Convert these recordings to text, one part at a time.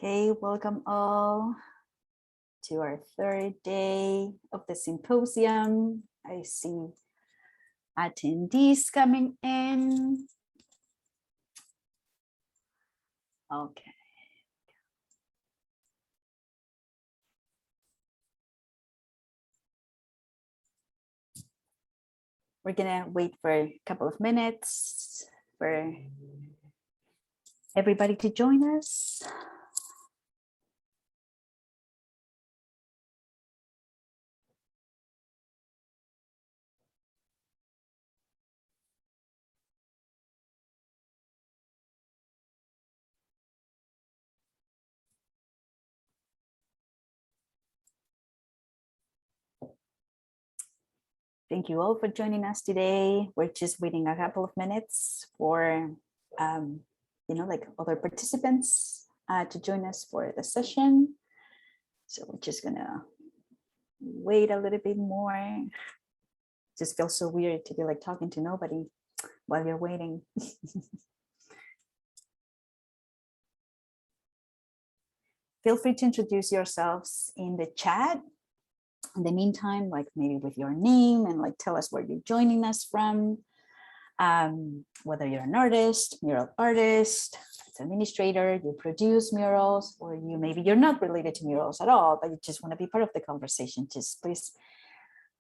Okay, welcome all to our third day of the symposium. I see attendees coming in. Okay. We're gonna wait for a couple of minutes for everybody to join us. Thank you all for joining us today. We're just waiting a couple of minutes for, like other participants to join us for the session. So we're just gonna wait a little bit more. Just feels so weird to be like talking to nobody while you're waiting. Feel free to introduce yourselves in the chat. In the meantime, like maybe with your name and like tell us where you're joining us from. Whether you're an artist, mural artist, administrator, you produce murals, or maybe you're not related to murals at all, but you just want to be part of the conversation. Just please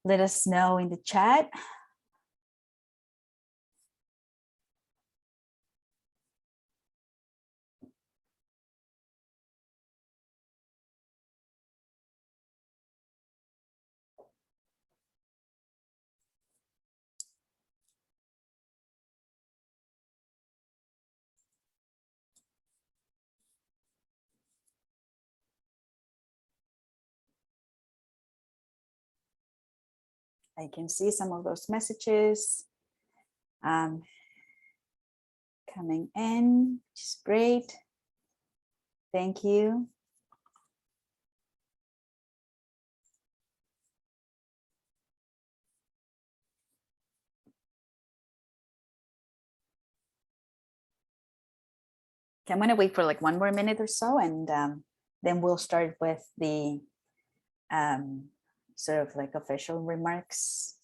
let us know in the chat. I can see some of those messages coming in, which is great. Thank you. Okay, I'm going to wait for like one more minute or so, and then we'll start with the sort of like official remarks.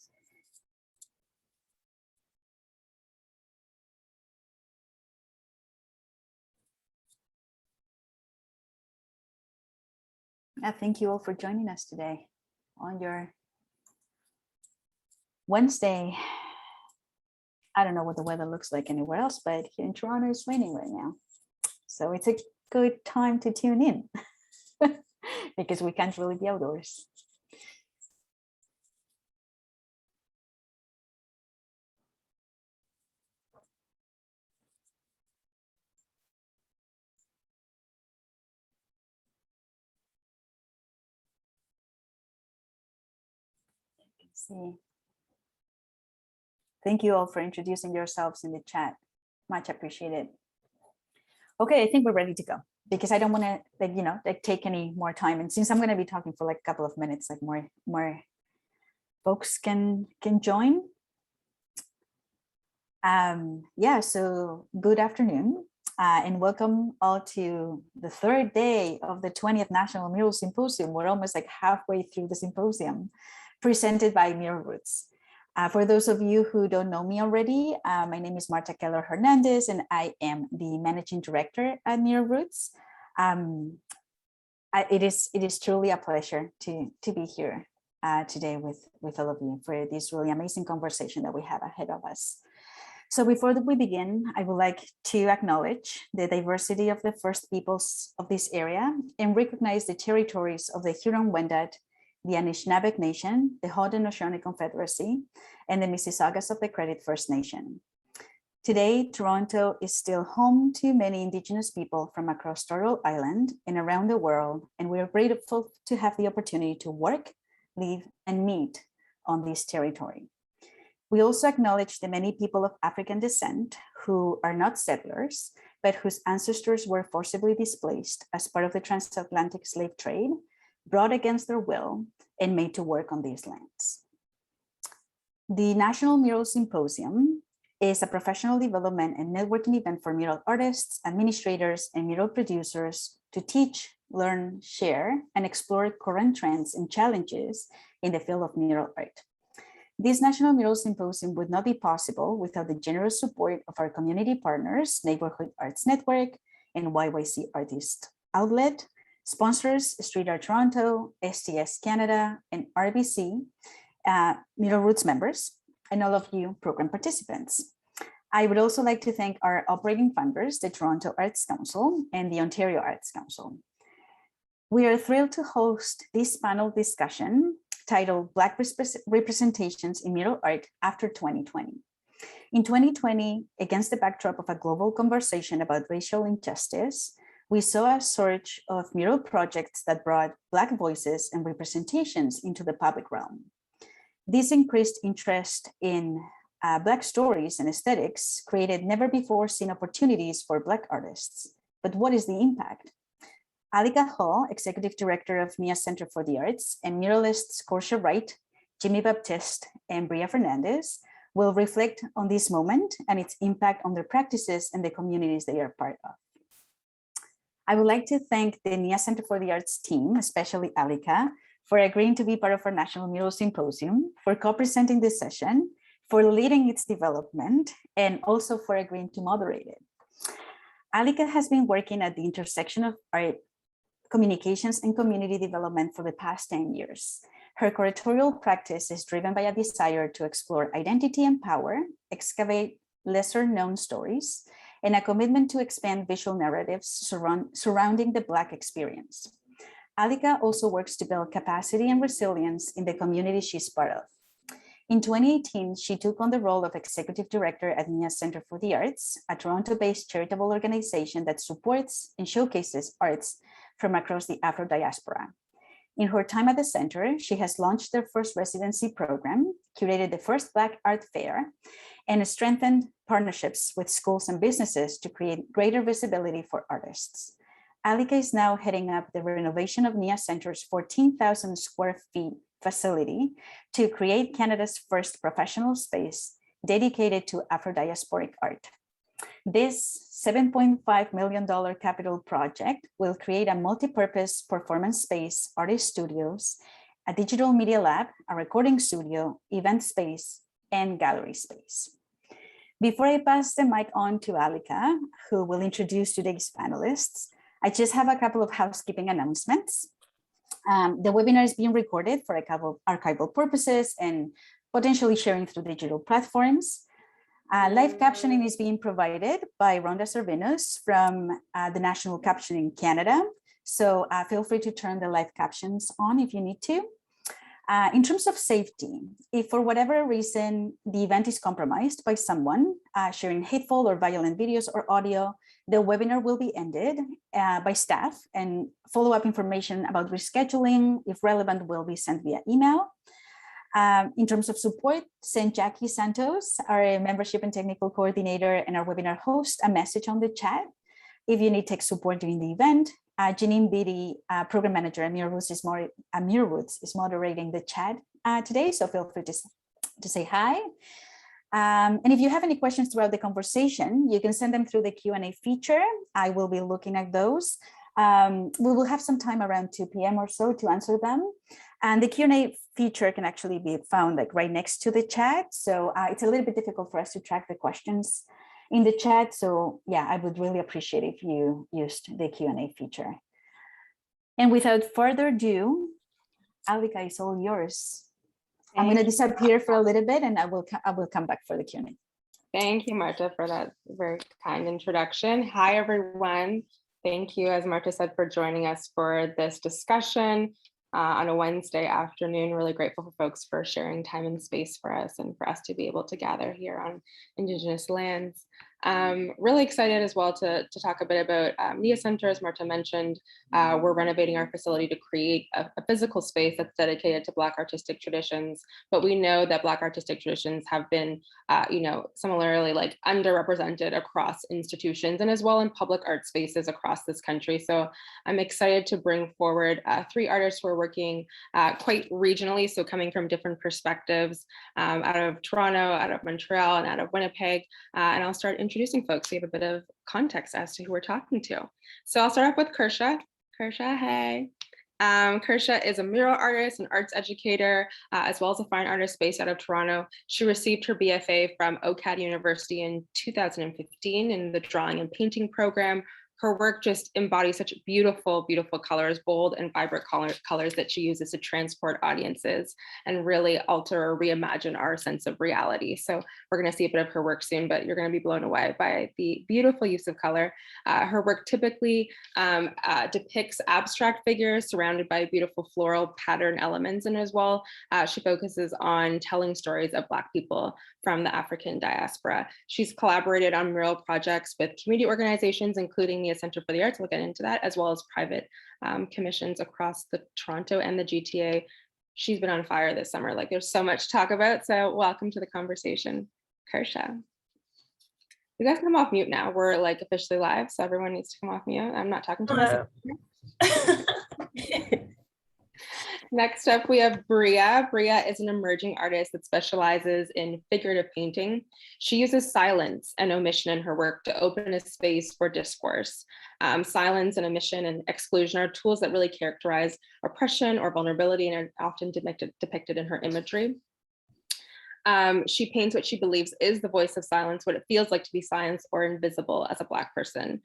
Thank you all for joining us today on your Wednesday. I don't know what the weather looks like anywhere else, but here in Toronto it's raining right now. So it's a good time to tune in because we can't really be outdoors. See. Thank you all for introducing yourselves in the chat. Much appreciated. Okay, I think we're ready to go because I don't want to take any more time. And since I'm going to be talking for like a couple of minutes, like more folks can join. Yeah, so good afternoon and welcome all to the third day of the 20th National Mural Symposium. We're almost like halfway through the symposium presented by Mural Roots. For those of you who don't know me already, my name is Marta Keller Hernandez, and I am the Managing Director at Mural Roots. It is truly a pleasure to be here today with all of you for this really amazing conversation that we have ahead of us. So before we begin, I would like to acknowledge the diversity of the First Peoples of this area and recognize the territories of the Huron-Wendat, the Anishinaabe Nation, the Haudenosaunee Confederacy, and the Mississaugas of the Credit First Nation. Today, Toronto is still home to many Indigenous people from across Turtle Island and around the world, and we are grateful to have the opportunity to work, live, and meet on this territory. We also acknowledge the many people of African descent who are not settlers, but whose ancestors were forcibly displaced as part of the transatlantic slave trade, brought against their will, and made to work on these lands. The National Mural Symposium is a professional development and networking event for mural artists, administrators, and mural producers to teach, learn, share, and explore current trends and challenges in the field of mural art. This National Mural Symposium would not be possible without the generous support of our community partners, Neighborhood Arts Network and YYC Artist Outlet, sponsors Street Art Toronto, STS Canada, and RBC, Mural Roots members, and all of you program participants. I would also like to thank our operating funders, the Toronto Arts Council and the Ontario Arts Council. We are thrilled to host this panel discussion titled Black Representations in Mural Art After 2020. In 2020, against the backdrop of a global conversation about racial injustice, we saw a surge of mural projects that brought Black voices and representations into the public realm. This increased interest in Black stories and aesthetics created never before seen opportunities for Black artists. But what is the impact? Alica Hall, Executive Director of NIA Centre for the Arts, and muralists Corsha Wright, Jimmy Baptiste, and Bria Fernandez will reflect on this moment and its impact on their practices and the communities they are part of. I would like to thank the NIA Centre for the Arts team, especially Alica, for agreeing to be part of our National Mural Symposium, for co-presenting this session, for leading its development, and also for agreeing to moderate it. Alica has been working at the intersection of art, communications, and community development for the past 10 years. Her curatorial practice is driven by a desire to explore identity and power, excavate lesser known stories, and a commitment to expand visual narratives surrounding the Black experience. Alica also works to build capacity and resilience in the community she's part of. In 2018, she took on the role of Executive Director at NIA Centre for the Arts, a Toronto-based charitable organization that supports and showcases arts from across the Afro diaspora. In her time at the center, she has launched their first residency program, curated the first Black Art Fair, and strengthened partnerships with schools and businesses to create greater visibility for artists. Alica is now heading up the renovation of NIA Centre's 14,000 square feet facility to create Canada's first professional space dedicated to Afro-diasporic art. This $7.5 million capital project will create a multi-purpose performance space, artist studios, a digital media lab, a recording studio, event space, and gallery space. Before I pass the mic on to Alica, who will introduce today's panelists, I just have a couple of housekeeping announcements. The webinar is being recorded for archival purposes and potentially sharing through digital platforms. Live captioning is being provided by Rhonda Servinos from the National Captioning Canada. So feel free to turn the live captions on if you need to. In terms of safety, if for whatever reason the event is compromised by someone sharing hateful or violent videos or audio, the webinar will be ended by staff, and follow-up information about rescheduling, if relevant, will be sent via email. In terms of support, send Jackie Santos, our membership and technical coordinator and our webinar host, a message on the chat. If you need tech support during the event, Janine Beatty, program manager at Mural Roots, is moderating the chat today, so feel free to say hi. And if you have any questions throughout the conversation, you can send them through the Q&A feature. I will be looking at those. We will have some time around 2 p.m. or so to answer them. And the Q&A feature can actually be found like right next to the chat. So it's a little bit difficult for us to track the questions in the chat. So yeah, I would really appreciate if you used the Q&A feature. And without further ado, Alica, it's all yours. I'm going to disappear for a little bit and I will come back for the Q&A. Thank you, Marta, for that very kind introduction. Hi, everyone. Thank you, as Marta said, for joining us for this discussion on a Wednesday afternoon. Really grateful for folks for sharing time and space for us and for us to be able to gather here on Indigenous lands. Really excited as well to talk a bit about NIA Centre. As Marta mentioned, we're renovating our facility to create a physical space that's dedicated to Black artistic traditions. But we know that Black artistic traditions have been, similarly like underrepresented across institutions and as well in public art spaces across this country. So I'm excited to bring forward 3 artists who are working quite regionally, so coming from different perspectives out of Toronto, out of Montreal, and out of Winnipeg. And I'll start introducing folks so you have a bit of context as to who we're talking to. So I'll start off with Kirsha. Kirsha, hey. Kirsha is a mural artist and arts educator, as well as a fine artist based out of Toronto. She received her BFA from OCAD University in 2015 in the drawing and painting program. Her work just embodies such beautiful, beautiful colors, bold and vibrant colors that she uses to transport audiences and really alter or reimagine our sense of reality. So we're going to see a bit of her work soon, but you're going to be blown away by the beautiful use of color. Her work typically depicts abstract figures surrounded by beautiful floral pattern elements, and as well, she focuses on telling stories of Black people from the African diaspora. She's collaborated on mural projects with community organizations, including NIA Centre for the Arts, we'll get into that, as well as private commissions across the Toronto and the GTA. She's been on fire this summer. Like, there's so much to talk about. So welcome to the conversation, Kirsha. You guys can come off mute now. We're like officially live, so everyone needs to come off mute. I'm not talking to myself. Next up, we have Bria. Bria is an emerging artist that specializes in figurative painting. She uses silence and omission in her work to open a space for discourse. Silence and omission and exclusion are tools that really characterize oppression or vulnerability and are often depicted in her imagery. She paints what she believes is the voice of silence, what it feels like to be silenced or invisible as a Black person.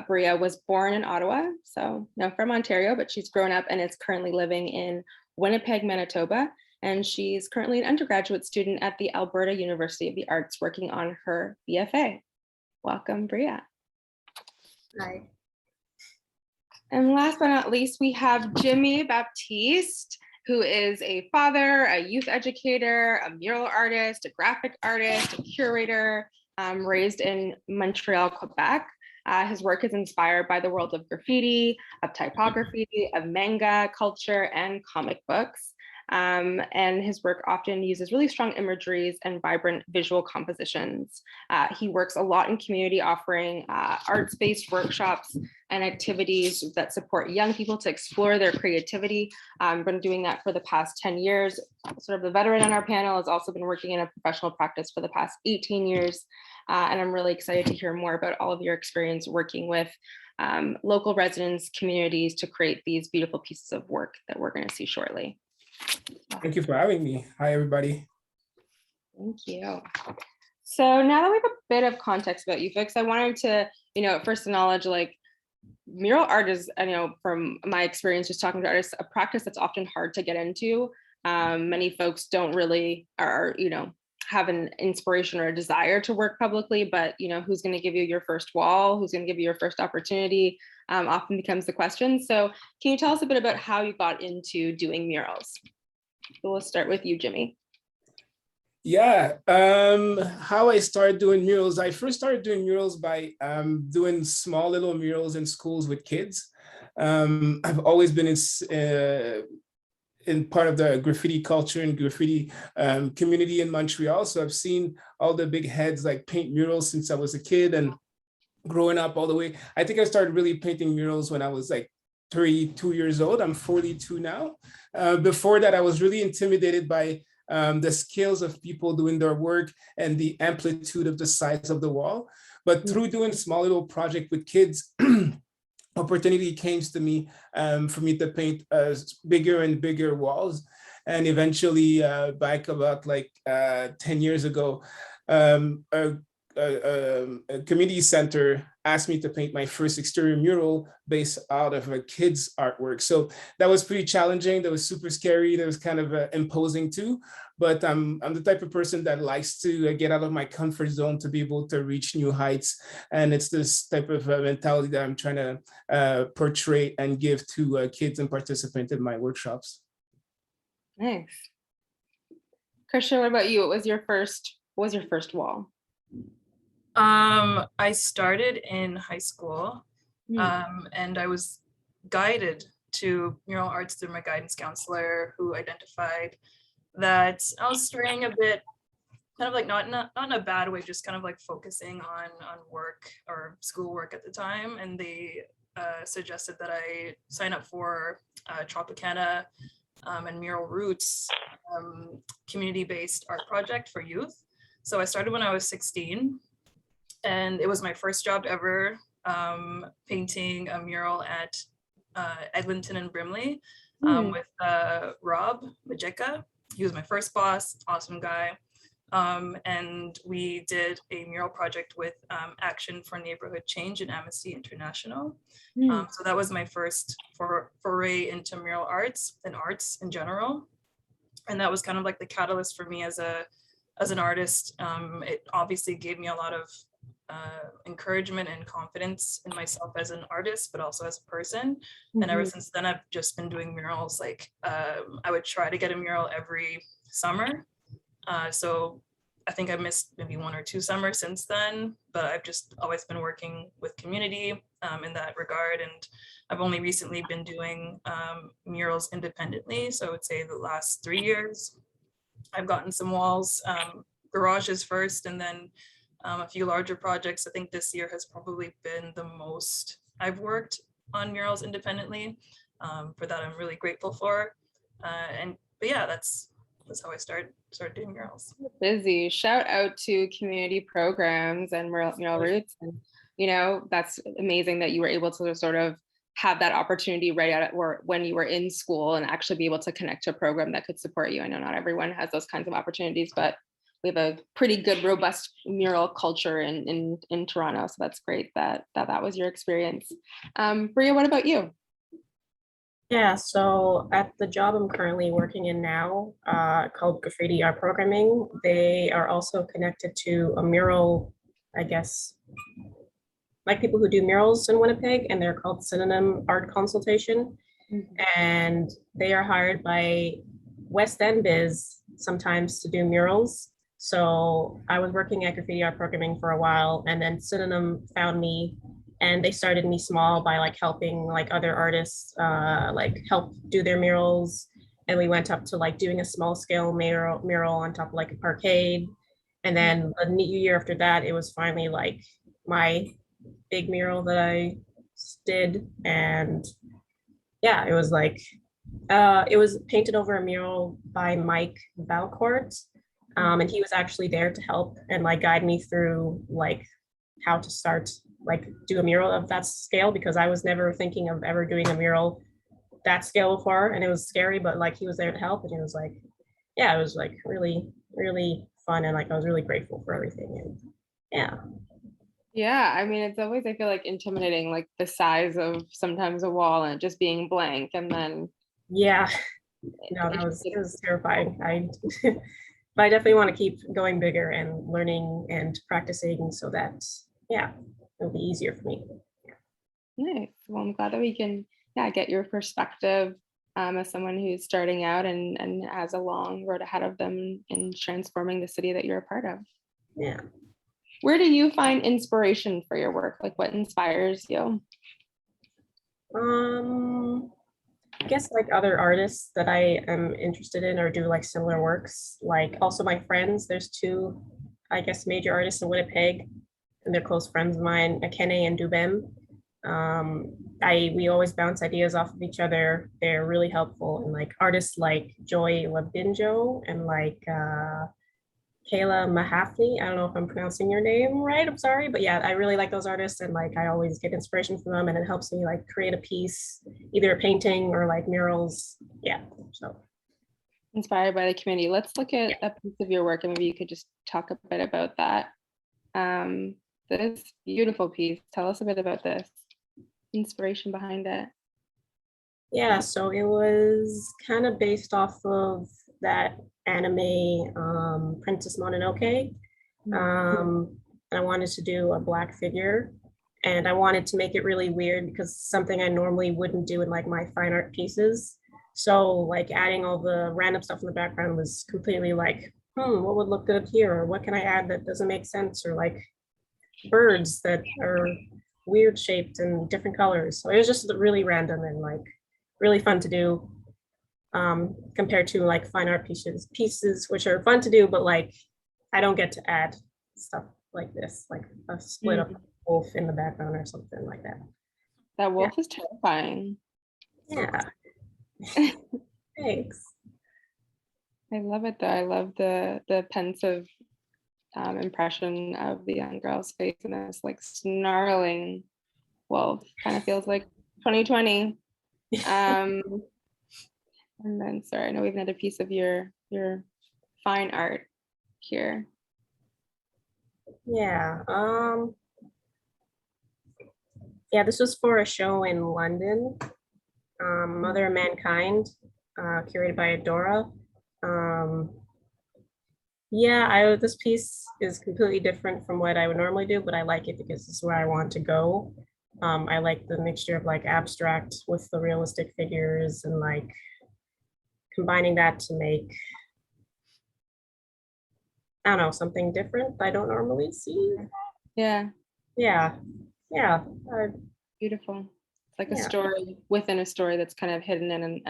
Bria was born in Ottawa, so from Ontario, but she's grown up and is currently living in Winnipeg, Manitoba. And she's currently an undergraduate student at the Alberta University of the Arts working on her BFA. Welcome, Bria. Hi. And last but not least, we have Jimmy Baptiste, who is a father, a youth educator, a mural artist, a graphic artist, a curator, raised in Montreal, Quebec. His work is inspired by the world of graffiti, of typography, of manga culture, and comic books. And his work often uses really strong imageries and vibrant visual compositions. He works a lot in community, offering arts-based workshops and activities that support young people to explore their creativity. I've been doing that for the past 10 years. Sort of the veteran on our panel has also been working in a professional practice for the past 18 years. And I'm really excited to hear more about all of your experience working with local residents, communities to create these beautiful pieces of work that we're going to see shortly. Thank you for having me. Hi, everybody. Thank you. So now that we have a bit of context about you folks, I wanted to, first acknowledge like mural art is, from my experience just talking to artists, a practice that's often hard to get into. Many folks don't really have an inspiration or a desire to work publicly, but who's going to give you your first wall, who's going to give you your first opportunity, often becomes the question. So can you tell us a bit about how you got into doing murals? So we'll start with you, Jimmy. Yeah, how I started doing murals. I first started doing murals by doing small little murals in schools with kids. I've always been in part of the graffiti culture and graffiti community in Montreal. So I've seen all the big heads like paint murals since I was a kid, and growing up all the way. I think I started really painting murals when I was like 32 years old. I'm 42 now. Before that, I was really intimidated by the skills of people doing their work and the amplitude of the size of the wall. But through doing small little project with kids, opportunity came to me for me to paint bigger and bigger walls. And eventually, back about like 10 years ago, a community center asked me to paint my first exterior mural based out of a kid's artwork. So that was pretty challenging. That was super scary. That was kind of imposing too. But I'm the type of person that likes to get out of my comfort zone to be able to reach new heights. And it's this type of mentality that I'm trying to portray and give to kids and participants in my workshops. Nice. Christian, what about you? What was your first wall? I started in high school, and I was guided to mural arts through my guidance counselor, who identified that I was straying a bit, kind of like not in a bad way, just kind of like focusing on work or schoolwork at the time. And they suggested that I sign up for Tropicana and Mural Roots community-based art project for youth. So I started when I was 16. And it was my first job ever, painting a mural at Eglinton and Brimley with Rob Majeka. He was my first boss, awesome guy. And we did a mural project with Action for Neighborhood Change and Amnesty International. So that was my first foray into mural arts and arts in general. And that was kind of like the catalyst for me as an artist. It obviously gave me a lot of encouragement and confidence in myself as an artist, but also as a person. And ever since then, I've just been doing murals. Like I would try to get a mural every summer. So I think I missed maybe 1 or 2 summers since then, but I've just always been working with community in that regard. And I've only recently been doing murals independently. So I would say the last 3 years, I've gotten some walls, garages first, and then a few larger projects. I think this year has probably been the most I've worked on murals independently. For that, I'm really grateful for. But yeah, that's how I started doing murals. Busy. Shout out to community programs and mural roots. And, you know, that's amazing that you were able to sort of have that opportunity right at or when you were in school and actually be able to connect to a program that could support you. I know not everyone has those kinds of opportunities, but we have a pretty good, robust mural culture in Toronto. So that's great that was your experience. Bria, what about you? Yeah, so at the job I'm currently working in now, called Graffiti Art Programming, they are also connected to a mural, I guess, like people who do murals in Winnipeg, and they're called Synonym Art Consultation. And they are hired by West End Biz sometimes to do murals. So I was working at Graffiti Art Programming for a while, and then Synonym found me, and they started me small by like helping like other artists like help do their murals. And we went up to like doing a small scale mural on top of like a parkade. And then a year after that, it was finally like my big mural that I did. And yeah, it was like, it was painted over a mural by Mike Valcourt. And he was actually there to help and like guide me through like how to start like do a mural of that scale, because I was never thinking of ever doing a mural that scale before, and it was scary, but like he was there to help, and it was like, yeah, it was like really, really fun, and like I was really grateful for everything. And yeah, I mean, it's always, I feel like, intimidating, like the size of sometimes a wall and just being blank, and then yeah, no, it was terrifying. But I definitely want to keep going bigger and learning and practicing so that, yeah, it'll be easier for me. Nice. Well, I'm glad that we can, get your perspective as someone who's starting out and has a long road ahead of them in transforming the city that you're a part of. Yeah. Where do you find inspiration for your work? Like, what inspires you? I guess like other artists that I am interested in or do like similar works. Like also my friends, there's 2, I guess, major artists in Winnipeg, and they're close friends of mine, Akene and Dubem. We always bounce ideas off of each other. They're really helpful, and like artists like Joy Labinjo and like Kayla Mahafny. I don't know if I'm pronouncing your name right, I'm sorry, but yeah, I really like those artists, and like I always get inspiration from them, and it helps me like create a piece, either a painting or like murals. Yeah, so. Inspired by the community. Let's look at a piece of your work, and maybe you could just talk a bit about that. This beautiful piece. Tell us a bit about this. Inspiration behind it. Yeah, so it was kind of based off of that anime Princess Mononoke. And I wanted to do a Black figure, and I wanted to make it really weird because something I normally wouldn't do in like my fine art pieces. So like adding all the random stuff in the background was completely like, what would look good here? Or what can I add that doesn't make sense? Or like birds that are weird shaped and different colors. So it was just really random and like really fun to do, compared to like fine art pieces which are fun to do, but like I don't get to add stuff like this, like a split up wolf in the background or something like that. That wolf is terrifying. Yeah. Thanks. I love it though. I love the pensive impression of the young girl's face, and this like snarling wolf. Kind of feels like 2020. And then, sorry, I know we have another piece of your fine art here. Yeah. Yeah, this was for a show in London, Mother of Mankind, curated by Adora. Yeah, this piece is completely different from what I would normally do, but I like it because it's where I want to go. I like the mixture of like abstract with the realistic figures and like combining that to make, I don't know, something different I don't normally see. Yeah, Yeah, yeah, beautiful. It's like a Yeah. story within a story that's kind of hidden and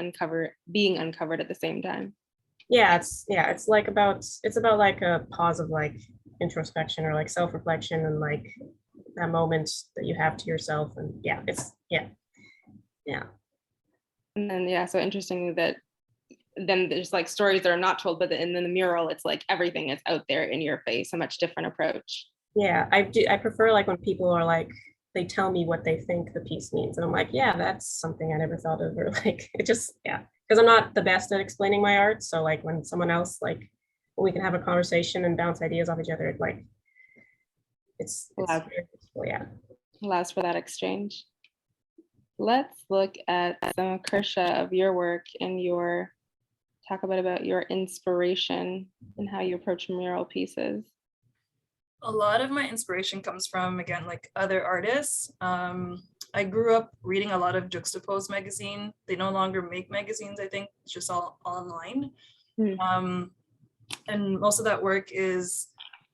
being uncovered at the same time. yeah. It's like it's about like a pause of like introspection or like self-reflection and like that moment that you have to yourself. And yeah, yeah. And then, yeah, so interesting that then there's like stories that are not told, but in the mural, it's like everything is out there in your face, a much different approach. Yeah, I prefer like when people are like, they tell me what they think the piece means. And I'm like, yeah, that's something I never thought of. Or like, it just, yeah. Because I'm not the best at explaining my art. So like when someone else, like, we can have a conversation and bounce ideas off each other, like, it's Allows, very useful, yeah. allows for that exchange. Let's look at some Kersha of your work and talk a bit about your inspiration and how you approach mural pieces. A lot of my inspiration comes from, again, like other artists. I grew up reading a lot of Juxtapose magazine. They no longer make magazines, I think. It's just all online. And most of that work is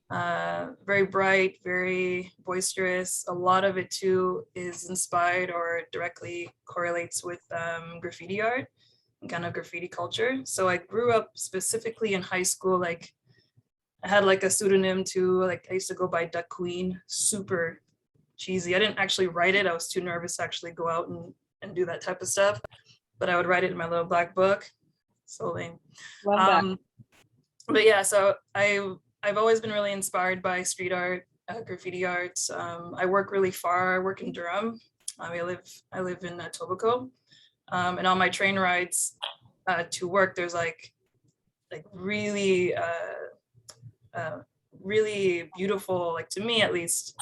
very bright, very boisterous. A lot of it too is inspired or directly correlates with graffiti art and kind of graffiti culture. So I grew up specifically in high school, like I had like a pseudonym too, like I used to go by Duck Queen, super cheesy. I didn't actually write it. I was too nervous to actually go out and do that type of stuff, but I would write it in my little black book. So lame. Love that. But yeah, so I've always been really inspired by street art, graffiti art. I work really far. I work in Durham. I live in Etobicoke, and on my train rides to work, there's like really really beautiful, like to me at least,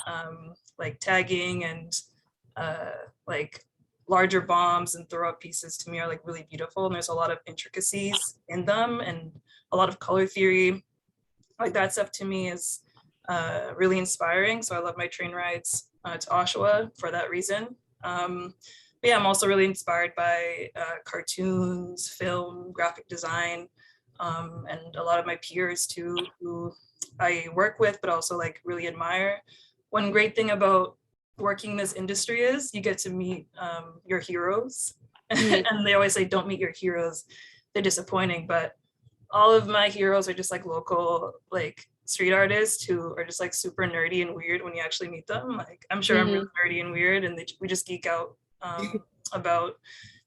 like tagging and like larger bombs and throw up pieces to me are like really beautiful, and there's a lot of intricacies in them and a lot of color theory. Like that stuff to me is really inspiring. So I love my train rides to Oshawa for that reason. But yeah, I'm also really inspired by cartoons, film, graphic design, and a lot of my peers too, who I work with, but also like really admire. One great thing about working in this industry is you get to meet your heroes. And they always say, don't meet your heroes, they're disappointing. But all of my heroes are just like local, like street artists who are just like super nerdy and weird when you actually meet them. Like I'm sure I'm really nerdy and weird, and we just geek out about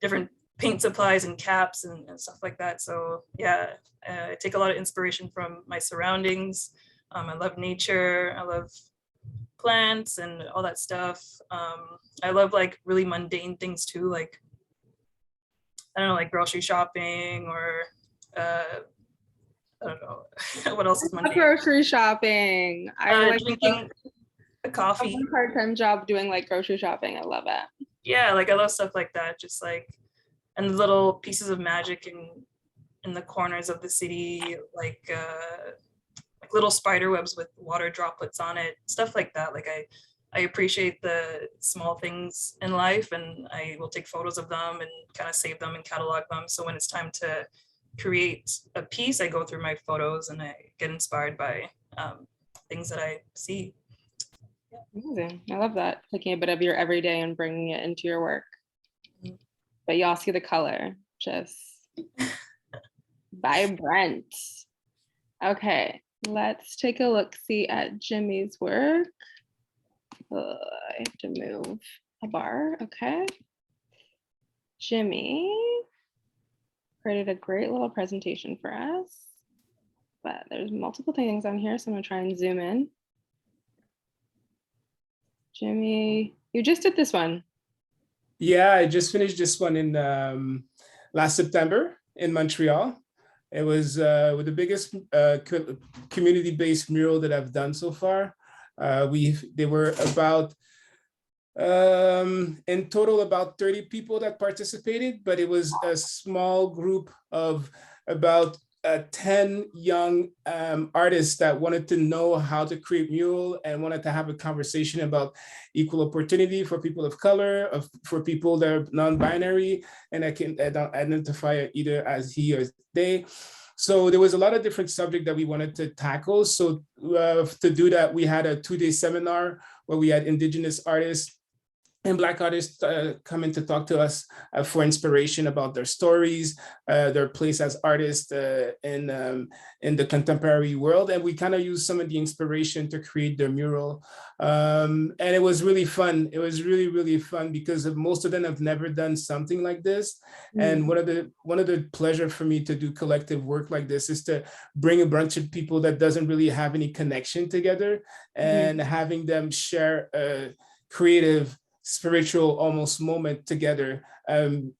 different paint supplies and caps and stuff like that. So yeah, I take a lot of inspiration from my surroundings. I love nature. I love plants and all that stuff. I love like really mundane things too, like I don't know, like grocery shopping or I don't know what else is mundane. Grocery shopping. I like drinking a coffee. a part-time job doing like grocery shopping. I love it. Yeah, like I love stuff like that. Just like, and little pieces of magic in the corners of the city, like little spider webs with water droplets on it, stuff like that. Like I appreciate the small things in life, and I will take photos of them and kind of save them and catalog them. So when it's time to create a piece, I go through my photos and I get inspired by things that I see. Amazing. I love that. Taking a bit of your everyday and bringing it into your work. But y'all see the color, just vibrant. Okay, let's take a look-see at Jimmy's work. I have to move a bar. Okay. Jimmy created a great little presentation for us. but there's multiple things on here, so I'm gonna try and zoom in. Jimmy, you just did this one. Yeah, I just finished this one in last September in Montreal. It was with the biggest community-based mural that I've done so far. They were about in total about 30 people that participated, but it was a small group of about 10 young artists that wanted to know how to create mural and wanted to have a conversation about equal opportunity for people of color, for people that are non-binary, and I don't identify either as he or they. So there was a lot of different subjects that we wanted to tackle. So to do that, we had a 2-day seminar where we had Indigenous artists and Black artists coming to talk to us for inspiration about their stories, their place as artists in the contemporary world. And we kind of used some of the inspiration to create their mural. And it was really fun. It was really, really fun because most of them have never done something like this. And one of the pleasure for me to do collective work like this is to bring a bunch of people that doesn't really have any connection together and having them share a creative, spiritual almost moment together,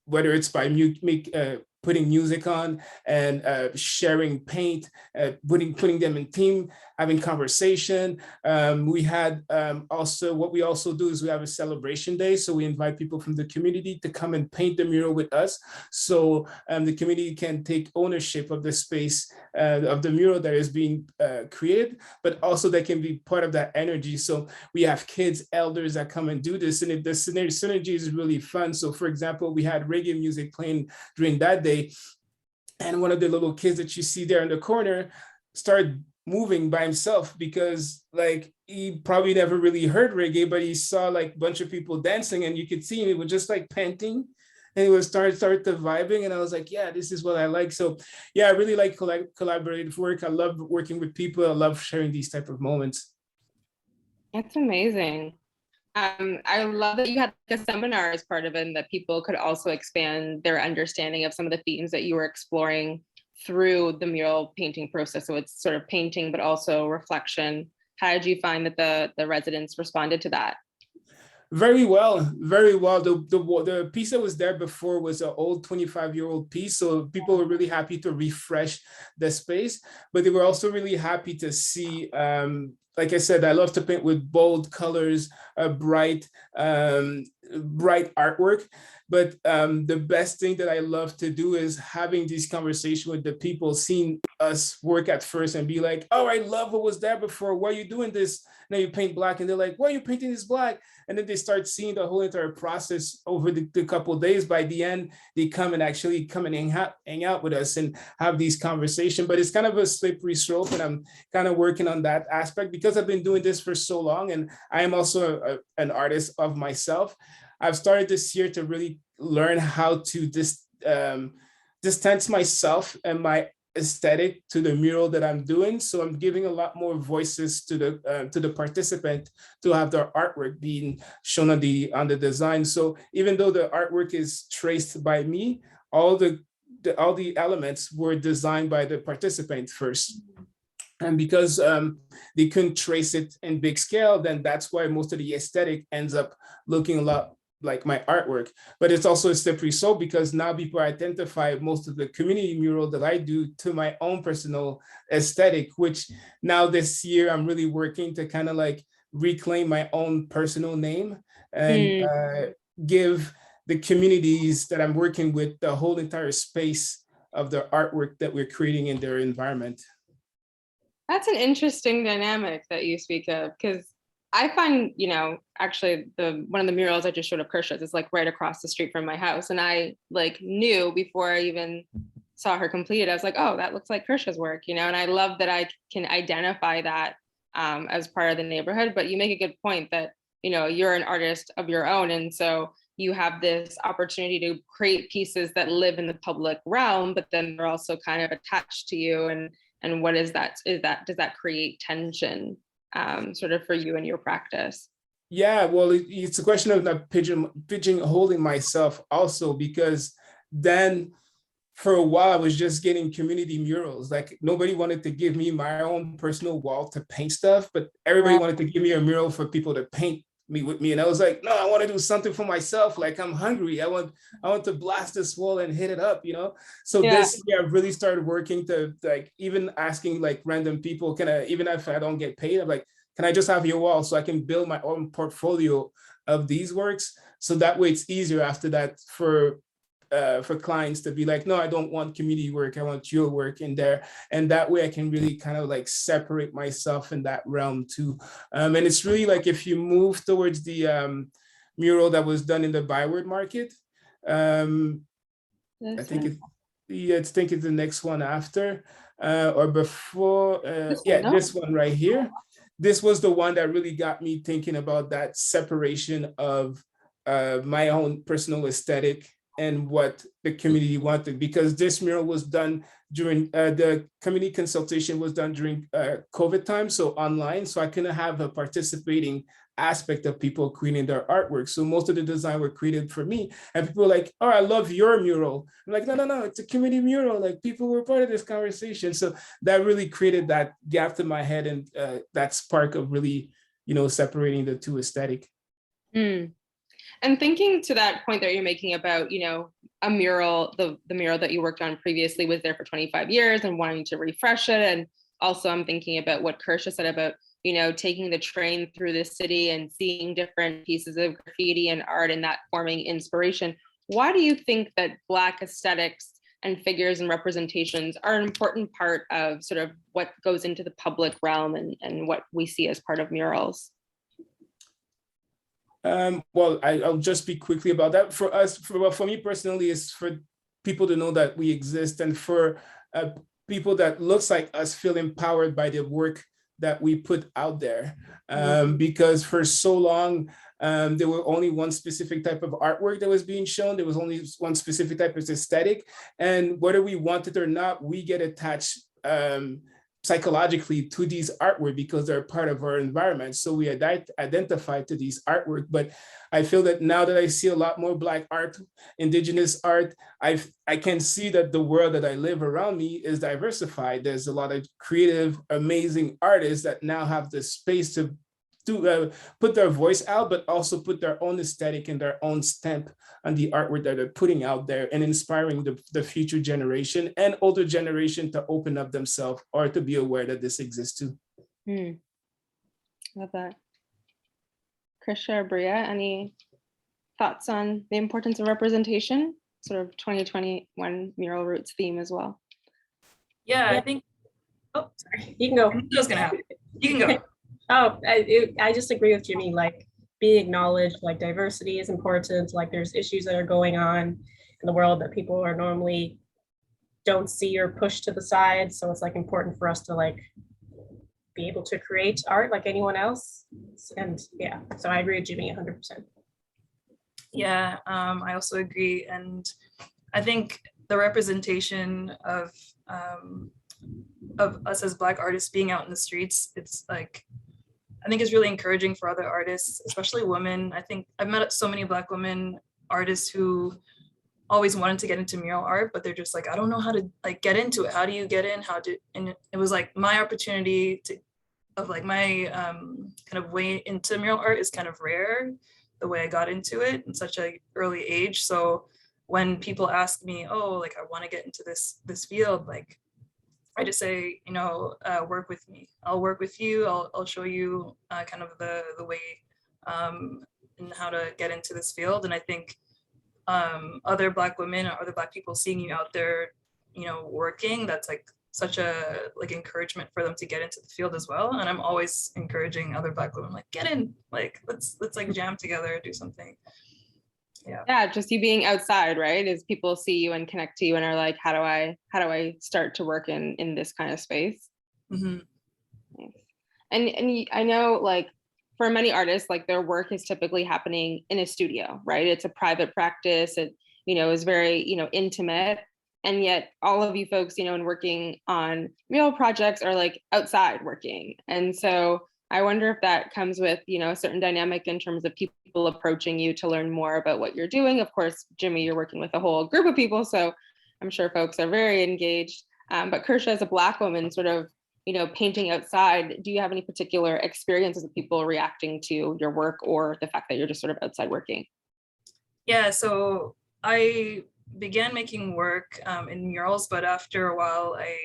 whether it's by putting music on and sharing paint, putting them in team, having conversation. We had also, what we also do is we have a celebration day. So we invite people from the community to come and paint the mural with us. So the community can take ownership of the space of the mural that is being created, but also they can be part of that energy. So we have kids, elders that come and do this, and the synergy is really fun. So for example, we had reggae music playing during that day, and one of the little kids that you see there in the corner started moving by himself because like he probably never really heard reggae, but he saw like a bunch of people dancing and you could see him, it was just like panting and it was started to vibing. And I was like, yeah, this is what I like. So yeah, I really like collaborative work. I love working with people. I love sharing these type of moments. That's amazing. I love that you had a seminar as part of it and that people could also expand their understanding of some of the themes that you were exploring through the mural painting process. So it's sort of painting, but also reflection. How did you find that the residents responded to that? Very well, very well. The piece that was there before was an old 25-year-old piece. So people were really happy to refresh the space, but they were also really happy to see, like I said, I love to paint with bold colors, bright artwork. But the best thing that I love to do is having these conversations with the people, seeing us work at first and be like, oh, I love what was there before. Why are you doing this? Now you paint black. And they're like, why are you painting this black? And then they start seeing the whole entire process over the couple of days. By the end, they come and hang out with us and have these conversations. But it's kind of a slippery slope. And I'm kind of working on that aspect because I've been doing this for so long. And I am also an artist of myself. I've started this year to really learn how to distance myself and my aesthetic to the mural that I'm doing. So I'm giving a lot more voices to the participant to have their artwork being shown on the design. So even though the artwork is traced by me, all the elements were designed by the participant first. And because they couldn't trace it in big scale, then that's why most of the aesthetic ends up looking a lot like my artwork. But it's also a slippery slope because now people identify most of the community mural that I do to my own personal aesthetic, which now this year I'm really working to kind of like reclaim my own personal name and give the communities that I'm working with the whole entire space of the artwork that we're creating in their environment. That's an interesting dynamic that you speak of, because I find, actually one of the murals I just showed up Kersha's is like right across the street from my house. And I like knew before I even saw her completed, I was like, oh, that looks like Kersha's work, and I love that I can identify that as part of the neighborhood. But you make a good point that, you're an artist of your own. And so you have this opportunity to create pieces that live in the public realm, but then they're also kind of attached to you. And what is that? Does that create tension sort of for you and your practice? Yeah, well, it's a question of not pigeonholing myself also, because then for a while, I was just getting community murals. Like nobody wanted to give me my own personal wall to paint stuff, but everybody wanted to give me a mural for people to paint me with me. And I was like, no, I want to do something for myself. Like I'm hungry. I want to blast this wall and hit it up, you know? So this year I really started working to like, even asking like random people, can I, even if I don't get paid, I'm like, can I just have your wall so I can build my own portfolio of these works? So that way it's easier after that for clients to be like, no, I don't want community work. I want your work in there. And that way I can really kind of like separate myself in that realm too. And it's really like, if you move towards the mural that was done in the Byward Market, I think it's the next one after or before. This one right here. This was the one that really got me thinking about that separation of my own personal aesthetic and what the community wanted, because this mural was done during the community consultation was done during COVID time, so online. So I couldn't have a participating aspect of people creating their artwork. So most of the design were created for me, and people were like, oh, I love your mural. I'm like, no, it's a community mural. Like people were part of this conversation. So that really created that gap in my head, and that spark of really, you know, separating the two aesthetic. And thinking to that point that you're making about, you know, a mural, the mural that you worked on previously was there for 25 years and wanting to refresh it. And also I'm thinking about what Kirsha said about, you know, taking the train through the city and seeing different pieces of graffiti and art and that forming inspiration. Why do you think that Black aesthetics and figures and representations are an important part of sort of what goes into the public realm and what we see as part of murals? Well, I'll just speak quickly about that. For us, for me personally, is for people to know that we exist, and for people that looks like us feel empowered by the work that we put out there. Because for so long, there were only one specific type of artwork that was being shown. There was only one specific type of aesthetic. And whether we want it or not, we get attached psychologically to these artwork because they're part of our environment. So we identify to these artwork. But I feel that now that I see a lot more Black art, Indigenous art, I can see that the world that I live around me is diversified. There's a lot of creative, amazing artists that now have the space to put their voice out, but also put their own aesthetic and their own stamp on the artwork that they're putting out there, and inspiring the future generation and older generation to open up themselves or to be aware that this exists too. Love that. Krisha or Bria, any thoughts on the importance of representation? Sort of 2021 Mural Roots theme as well. Yeah, I think, oh, sorry, you can go. What's gonna happen? You can go. Oh, I just agree with Jimmy, like being acknowledged, like diversity is important, like there's issues that are going on in the world that people are normally don't see or push to the side. So it's like important for us to like be able to create art like anyone else. And yeah, so I agree with Jimmy 100%. Yeah, I also agree. And I think the representation of us as Black artists being out in the streets, it's like, I think it's really encouraging for other artists, especially women. I think I've met so many Black women artists who always wanted to get into mural art, but they're just like, I don't know how to like get into it. How do you get in? And it was like my opportunity my kind of way into mural art is kind of rare, the way I got into it in such an early age. So when people ask me, oh, like I want to get into this field, like I just say, you know, work with me. I'll work with you. I'll show you kind of the way and how to get into this field. And I think other Black women or other Black people seeing you out there, you know, working, that's like such a like encouragement for them to get into the field as well. And I'm always encouraging other Black women, like, get in, like let's like jam together, do something. Yeah, just you being outside, right? As people see you and connect to you and are like, how do I start to work in this kind of space? And I know, like, for many artists, like their work is typically happening in a studio, right? It's a private practice. It, you know, is very, you know, intimate. And yet all of you folks, you know, and working on mural projects are like outside working. And so I wonder if that comes with, you know, a certain dynamic in terms of people approaching you to learn more about what you're doing. Of course, Jimmy, you're working with a whole group of people. So I'm sure folks are very engaged. But Kirsha, as a Black woman, sort of, painting outside, do you have any particular experiences of people reacting to your work or the fact that you're just sort of outside working? Yeah, so I began making work in murals, but after a while I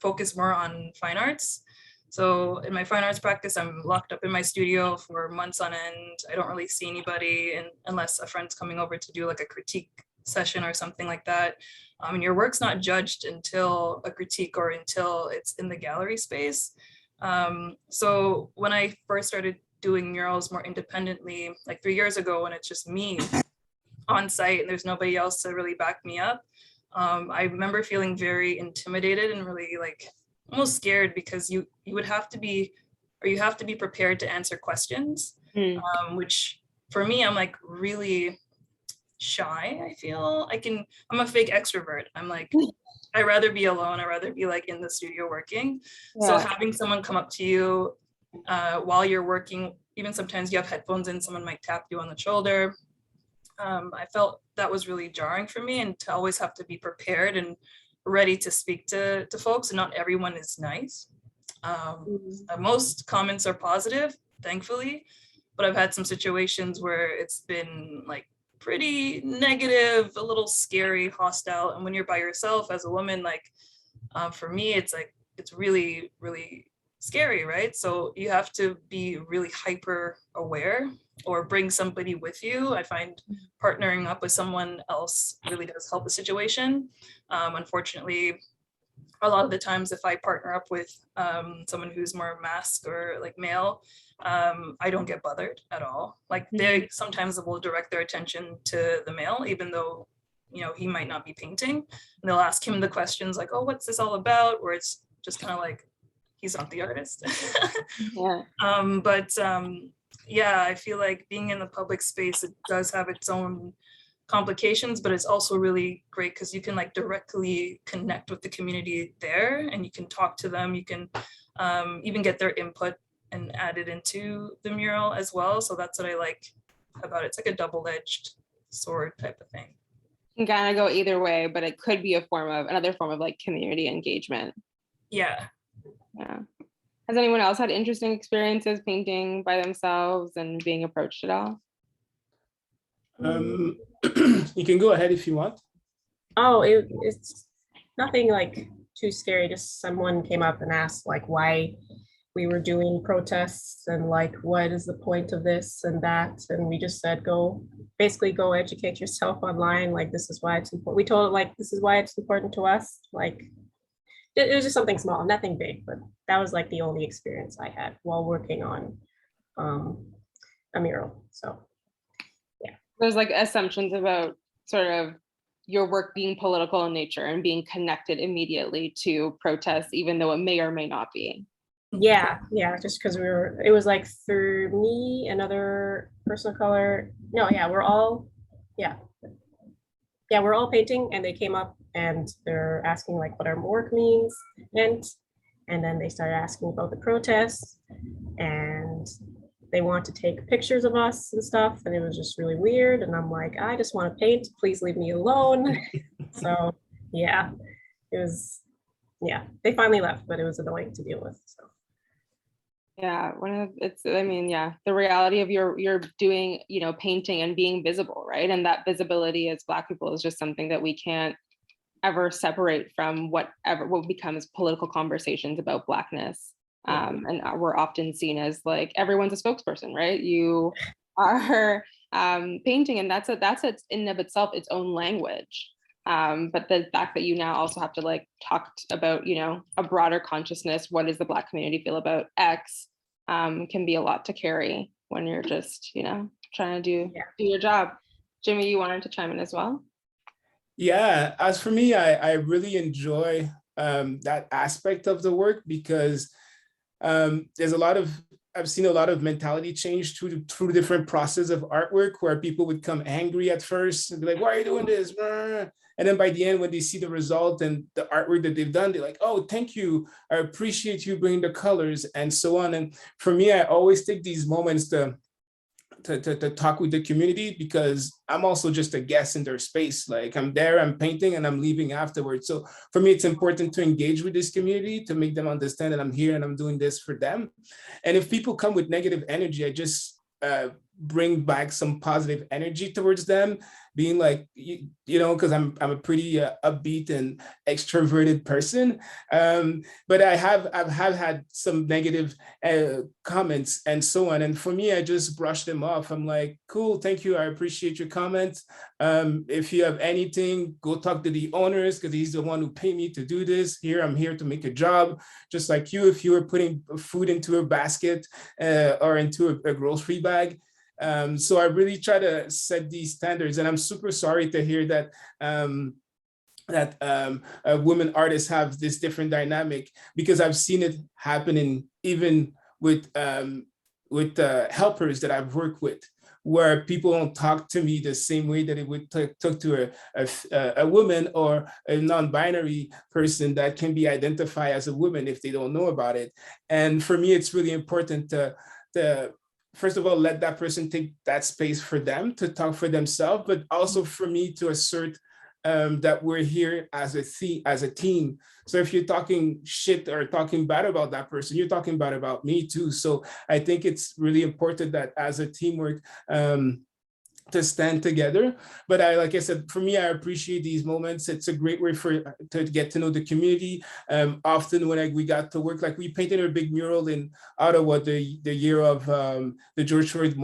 focused more on fine arts. So in my fine arts practice, I'm locked up in my studio for months on end. I don't really see anybody unless a friend's coming over to do like a critique session or something like that. And your work's not judged until a critique or until it's in the gallery space. So when I first started doing murals more independently, like 3 years ago, when it's just me on site and there's nobody else to really back me up, I remember feeling very intimidated and really like almost scared, because you would have to be, or you have to be prepared to answer questions, which for me, I'm like really shy. I feel I'm a fake extrovert. I'm like, I'd rather be alone. I'd rather be like in the studio working. Yeah. So having someone come up to you while you're working, even sometimes you have headphones in, someone might tap you on the shoulder. I felt that was really jarring for me, and to always have to be prepared and ready to speak to folks, and not everyone is nice. Most comments are positive, thankfully, but I've had some situations where it's been like pretty negative, a little scary, hostile. And when you're by yourself as a woman, like for me, it's like, it's really, really scary, right? So you have to be really hyper aware or bring somebody with you. I find partnering up with someone else really does help the situation. Unfortunately, a lot of the times if I partner up with someone who's more masked or like male, I don't get bothered at all. Like they sometimes will direct their attention to the male, even though, he might not be painting. And they'll ask him the questions like, oh, what's this all about? Or it's just kind of like, he's not the artist. Yeah, I feel like being in the public space, it does have its own complications, but it's also really great because you can like directly connect with the community there, and you can talk to them. You can even get their input and add it into the mural as well. So that's what I like about it. It's like a double-edged sword type of thing. You can kind of go either way, but it could be another form of like community engagement. Yeah. Has anyone else had interesting experiences painting by themselves and being approached at all? You can go ahead if you want. Oh, it's nothing like too scary. Just someone came up and asked like why we were doing protests and like what is the point of this and that, and we just said go educate yourself online. Like this is why it's important. We told it like this is why it's important to us. Like it was just something small, nothing big, but that was like the only experience I had while working on a mural. So yeah, there's like assumptions about sort of your work being political in nature and being connected immediately to protests, even though it may or may not be. Yeah, just because it was like through me, another person of color. No, yeah, we're all painting, and they came up and they're asking like what our work meant, and then they started asking about the protests, and they want to take pictures of us and stuff, and it was just really weird. And I'm like, I just want to paint, please leave me alone. So yeah, it was, they finally left, but it was annoying to deal with. So yeah, the reality of you're doing, painting and being visible, right? And that visibility as Black people is just something that we can't ever separate from what becomes political conversations about Blackness. And we're often seen as like everyone's a spokesperson, right? You are painting, and that's in and of itself its own language. But the fact that you now also have to like talk about, a broader consciousness, what does the Black community feel about X, can be a lot to carry when you're just, trying to do your job. Jimmy, you wanted to chime in as well? Yeah, as for me, I really enjoy that aspect of the work, because I've seen a lot of mentality change through different process of artwork, where people would come angry at first and be like, why are you doing this? And then by the end, when they see the result and the artwork that they've done, they're like, oh, thank you. I appreciate you bringing the colors and so on. And for me, I always take these moments to to talk with the community, because I'm also just a guest in their space. Like I'm there, I'm painting, and I'm leaving afterwards. So for me, it's important to engage with this community, to make them understand that I'm here and I'm doing this for them. And if people come with negative energy, I just bring back some positive energy towards them, being like, you know, because I'm a pretty upbeat and extroverted person. But I've had some negative comments and so on. And for me, I just brush them off. I'm like, cool, thank you. I appreciate your comments. If you have anything, go talk to the owners, because he's the one who paid me to do this. Here, I'm here to make a job, just like you. If you were putting food into a basket or into a grocery bag. So I really try to set these standards, and I'm super sorry to hear that women artists have this different dynamic, because I've seen it happening even with helpers that I've worked with, where people don't talk to me the same way that it would talk to a woman or a non-binary person that can be identified as a woman if they don't know about it. And for me, it's really important to first of all, let that person take that space for them to talk for themselves, but also for me to assert that we're here as a team. So if you're talking shit or talking bad about that person, you're talking bad about me too. So I think it's really important that as a teamwork, to stand together. But like I said, for me, I appreciate these moments. It's a great way to get to know the community. Often when we got to work, like we painted a big mural in Ottawa the year of the George Floyd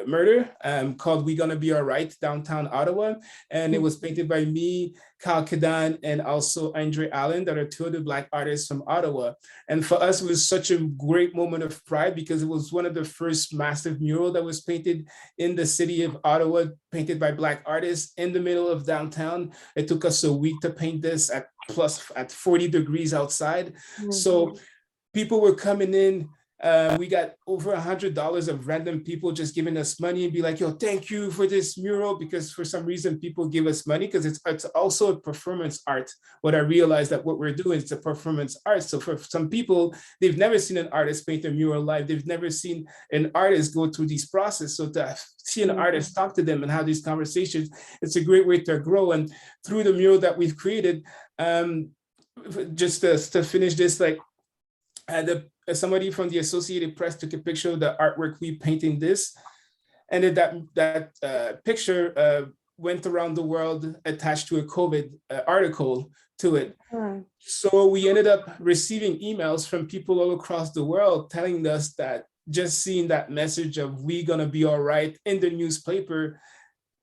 murder, called "We Gonna Be All Right" downtown Ottawa. And it was painted by me, Kyle Kadan, and also Andre Allen, that are two of the Black artists from Ottawa. And for us, it was such a great moment of pride, because it was one of the first massive mural that was painted in the city of Ottawa, painted by Black artists in the middle of downtown. It took us a week to paint this at 40 degrees outside. Mm-hmm. So people were coming in. We got over $100 of random people just giving us money and be like, yo, thank you for this mural, because for some reason people give us money because it's also a performance art. What I realized that what we're doing is a performance art. So for some people, they've never seen an artist paint a mural live. They've never seen an artist go through these processes. So to see an artist talk to them and have these conversations, it's a great way to grow. And through the mural that we've created, just to finish this, like somebody from the Associated Press took a picture of the artwork we painting this, and that picture went around the world attached to a COVID article to it. So we ended up receiving emails from people all across the world telling us that just seeing that message of "we gonna be all right" in the newspaper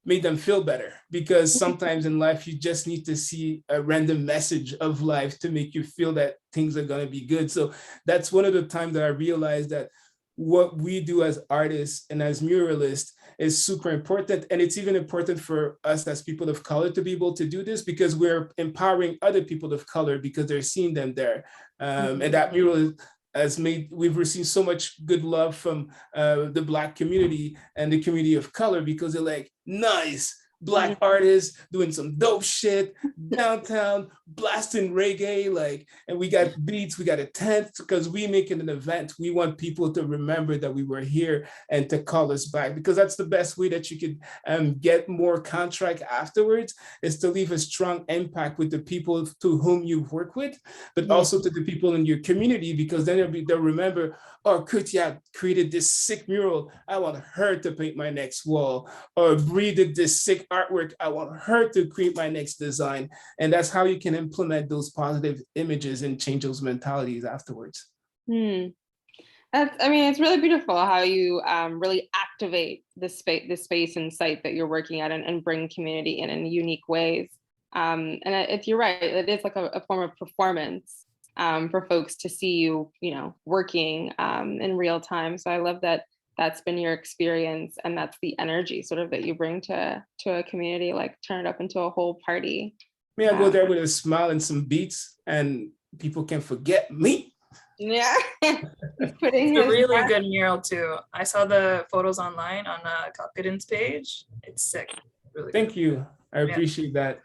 made them feel better, because sometimes in life you just need to see a random message of life to make you feel that things are going to be good. So that's one of the times that I realized that what we do as artists and as muralists is super important. And it's even important for us as people of color to be able to do this, because we're empowering other people of color because they're seeing them there. And that mural we've received so much good love from the Black community and the community of color, because they're like, nice, Black artists doing some dope shit downtown, blasting reggae, like, and we got beats, we got a tent, because we making an event. We want people to remember that we were here and to call us back, because that's the best way that you could get more contract afterwards, is to leave a strong impact with the people to whom you work with, but also to the people in your community, because then they'll remember, oh, Kutia created this sick mural, I want her to paint my next wall, or Bree did this sick artwork, I want her to create my next design. And that's how you can implement those positive images and change those mentalities afterwards. It's really beautiful how you really activate the space and site that you're working at, and bring community in unique ways. And you're right, it is like a form of performance for folks to see you, working in real time. So I love that that's been your experience, and that's the energy sort of that you bring to a community, like turn it up into a whole party. I go there with a smile and some beats, and people can forget me. Yeah. It's a really good mural too. I saw the photos online on Kalkadin's page. It's sick. Really Thank you. I appreciate that.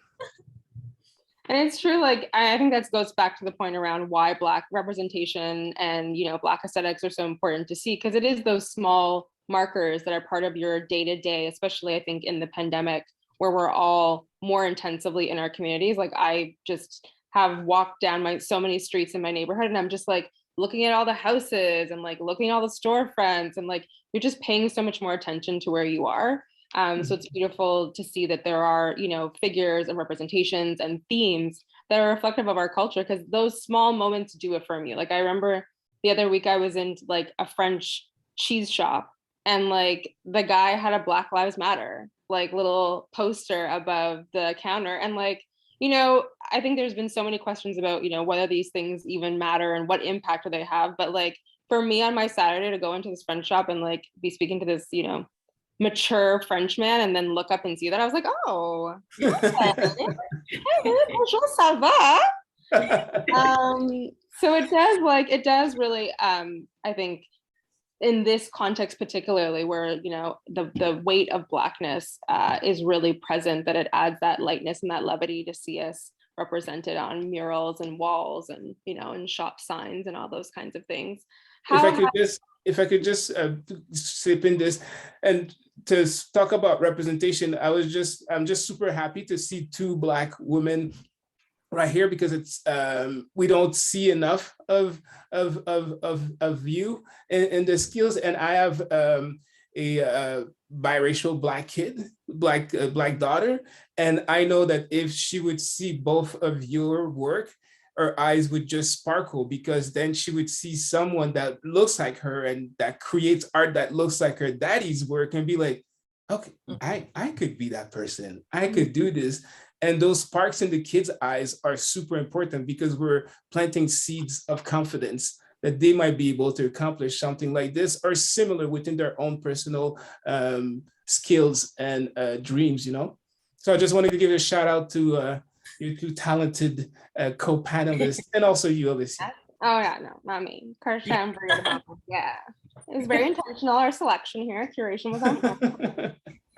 And it's true, like, I think that goes back to the point around why Black representation and, Black aesthetics are so important to see, because it is those small markers that are part of your day-to-day, especially I think in the pandemic, where we're all more intensively in our communities. Like I just have walked down so many streets in my neighborhood, and I'm just like looking at all the houses and like looking at all the storefronts, and like you're just paying so much more attention to where you are. So it's beautiful to see that there are, you know, figures and representations and themes that are reflective of our culture, because those small moments do affirm you. Like I remember the other week I was in like a French cheese shop, and like the guy had a Black Lives Matter like little poster above the counter, and like, you know, I think there's been so many questions about, you know, whether these things even matter and what impact do they have. But like for me on my Saturday to go into this French shop and like be speaking to this, you know, mature Frenchman, and then look up and see that, I was like, oh, okay. Hey, bonjour, ça va? So it does really, I think in this context particularly, where, you know, the weight of Blackness is really present, that it adds that lightness and that levity to see us represented on murals and walls and, you know, and shop signs and all those kinds of things. If I could just slip in this and to talk about representation, I'm just super happy to see two Black women right here, because it's we don't see enough of you in the skills. And I have a biracial Black daughter, and I know that if she would see both of your work, her eyes would just sparkle, because then she would see someone that looks like her and that creates art that looks like her daddy's work, and be like, okay, I could be that person. I could do this. And those sparks in the kids' eyes are super important, because we're planting seeds of confidence that they might be able to accomplish something like this or similar within their own personal skills and dreams, you know? So I just wanted to give a shout out to your two talented co-panelists, and also you, Alicia. Oh yeah, no, not me. Karsha, I'm worried about them. Yeah, it was very intentional. Our selection here, curation was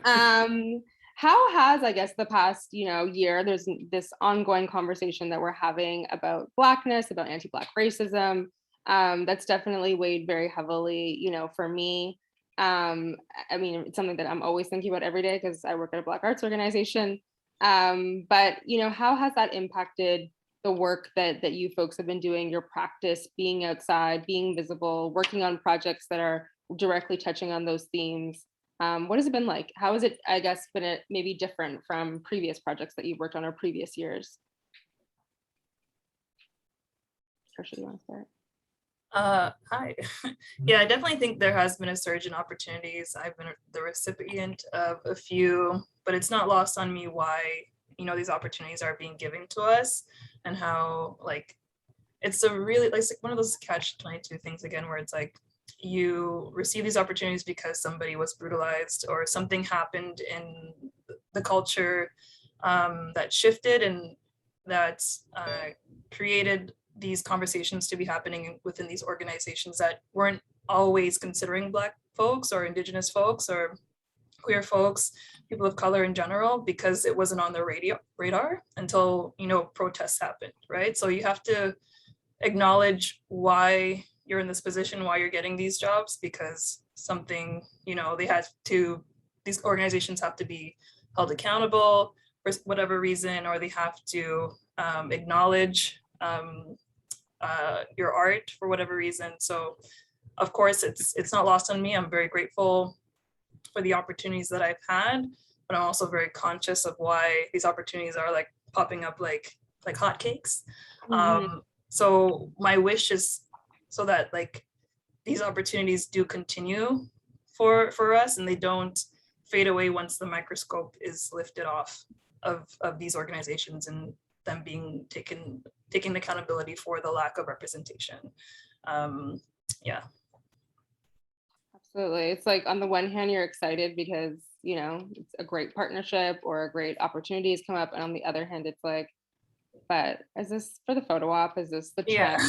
on. How has, I guess, the past, you know, year, there's this ongoing conversation that we're having about Blackness, about anti-Black racism. That's definitely weighed very heavily, you know, for me. I mean, it's something that I'm always thinking about every day, because I work at a Black arts organization. But, you know, how has that impacted the work that you folks have been doing, your practice, being outside, being visible, working on projects that are directly touching on those themes? What has it been like? How has it, I guess, been maybe different from previous projects that you've worked on or previous years? Karsha, you want to start? Hi. Yeah, I definitely think there has been a surge in opportunities. I've been the recipient of a few, but it's not lost on me why, you know, these opportunities are being given to us, and how like it's a really like one of those catch-22 things again, where it's like you receive these opportunities because somebody was brutalized or something happened in the culture that shifted and that created these conversations to be happening within these organizations that weren't always considering Black folks or Indigenous folks or queer folks, people of color in general, because it wasn't on the radar until, you know, protests happened, right? So you have to acknowledge why you're in this position, why you're getting these jobs, because something, you know, these organizations have to be held accountable for whatever reason, or they have to acknowledge your art for whatever reason. So of course it's not lost on me. I'm very grateful for the opportunities that I've had, but I'm also very conscious of why these opportunities are like popping up like hotcakes. So my wish is so that like these opportunities do continue for us, and they don't fade away once the microscope is lifted off of these organizations and them being taking accountability for the lack of representation. Yeah. Absolutely. It's like on the one hand, you're excited because, you know, it's a great partnership or a great opportunity has come up. And on the other hand, it's like, but is this for the photo op? Is this the trend?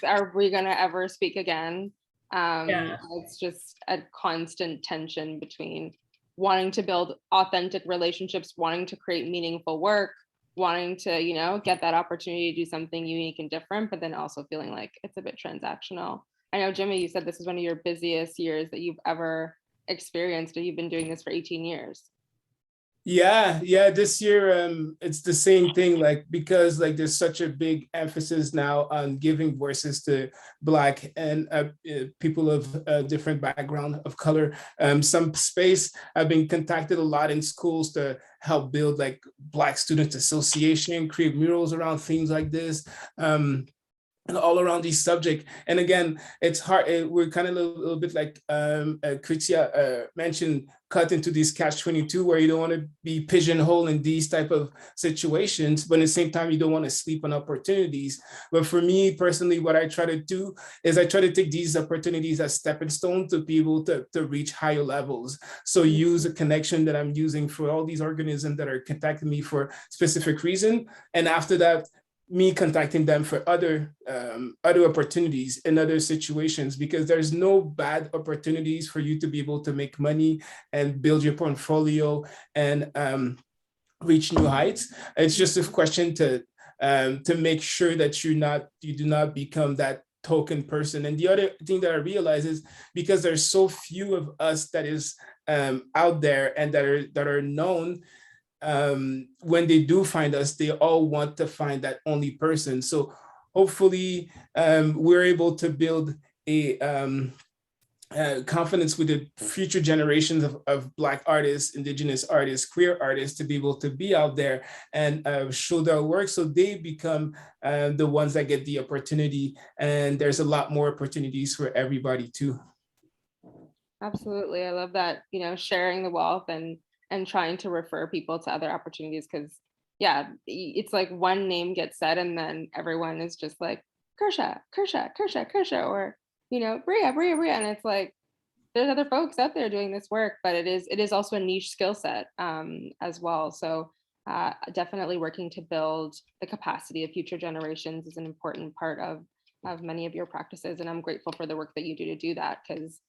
Are we going to ever speak again? It's just a constant tension between wanting to build authentic relationships, wanting to create meaningful work, wanting to, you know, get that opportunity to do something unique and different, but then also feeling like it's a bit transactional. I know, Jimmy, you said this is one of your busiest years that you've ever experienced? You've been doing this for 18 years. Yeah, this year it's the same thing, like, because like there's such a big emphasis now on giving voices to Black and people of different background of color. Some space, I've been contacted a lot in schools to help build like Black Students Association, create murals around themes like this. And all around these subject. And again, it's hard. We're kind of a little bit like Kritia mentioned, cut into these catch-22 where you don't want to be pigeonholed in these type of situations, but at the same time, you don't want to sleep on opportunities. But for me personally, what I try to do is I try to take these opportunities as stepping stones to be able to reach higher levels. So use a connection that I'm using for all these organisms that are contacting me for specific reason. And after that, me contacting them for other opportunities in other situations, because there's no bad opportunities for you to be able to make money and build your portfolio and reach new heights. It's just a question to make sure that you do not become that token person. And the other thing that I realize is because there's so few of us that is out there and that are known, when they do find us, they all want to find that only person. So hopefully we're able to build a confidence with the future generations of Black artists, Indigenous artists, queer artists to be able to be out there and show their work, so they become the ones that get the opportunity. And there's a lot more opportunities for everybody too. Absolutely. I love that, sharing the wealth and trying to refer people to other opportunities, because it's like one name gets said and then everyone is just like Kersha, or Bria, and it's like there's other folks out there doing this work, but it is also a niche skill set as well. So definitely working to build the capacity of future generations is an important part of many of your practices, and I'm grateful for the work that you do to do that, because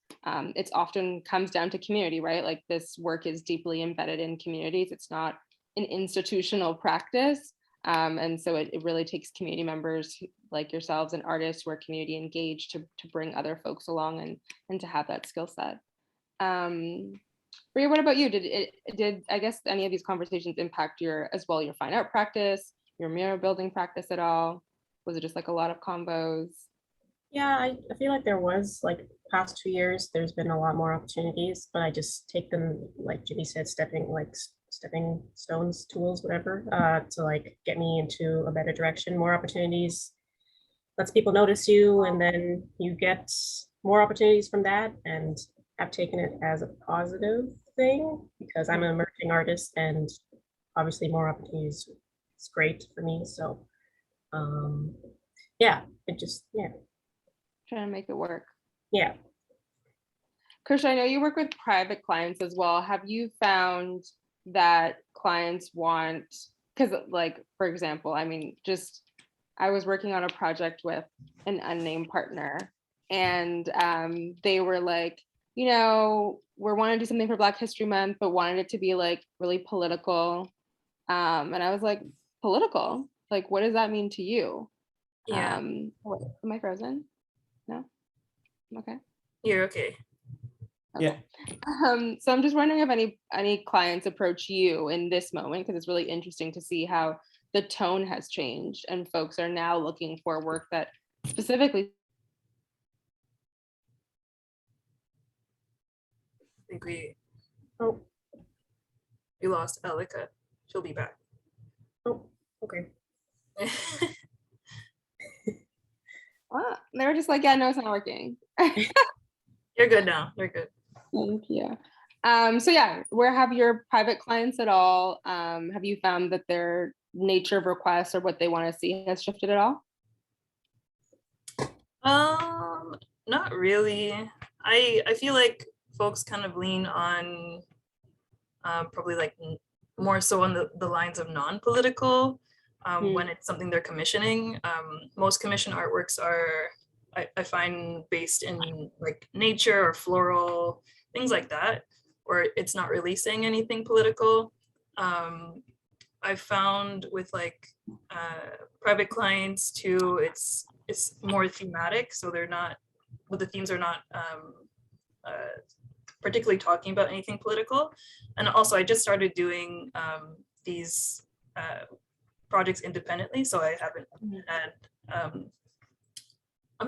it's often comes down to community, right? Like this work is deeply embedded in communities. It's not an institutional practice. And so it really takes community members like yourselves and artists who are community engaged to bring other folks along and to have that skill set. Bria, what about you? Did I guess any of these conversations impact your fine art practice, your mural building practice at all? Was it just like a lot of combos? Yeah, I feel like there was, like, past 2 years, there's been a lot more opportunities, but I just take them, like Jimmy said, stepping stones, tools, whatever, to like get me into a better direction. More opportunities lets people notice you, and then you get more opportunities from that. And I've taken it as a positive thing because I'm an emerging artist, and obviously more opportunities is great for me. So Trying to make it work. Yeah. Kersha, I know you work with private clients as well. Have you found that clients want, because like, for example, I was working on a project with an unnamed partner, and they were like, we're wanting to do something for Black History Month, but wanted it to be like really political. And I was like, political? Like, what does that mean to you? Yeah. Am I frozen? No? Okay. You're okay. Yeah. So I'm just wondering if any clients approach you in this moment, because it's really interesting to see how the tone has changed and folks are now looking for work that specifically. I think we lost Alica. She'll be back. Oh, okay. They were just like, yeah, no, it's not working. You're good now. You're good. Thank you. So yeah, where have your private clients at all? Have you found that their nature of requests or what they want to see has shifted at all? Not really. I feel like folks kind of lean on probably like more so on the lines of non-political when it's something they're commissioning. Most commission artworks are, I find, based in like nature or floral, things like that, or it's not really saying anything political. I found with like private clients too, it's more thematic, so they're not, the themes are not particularly talking about anything political. And also I just started doing these projects independently, so I haven't had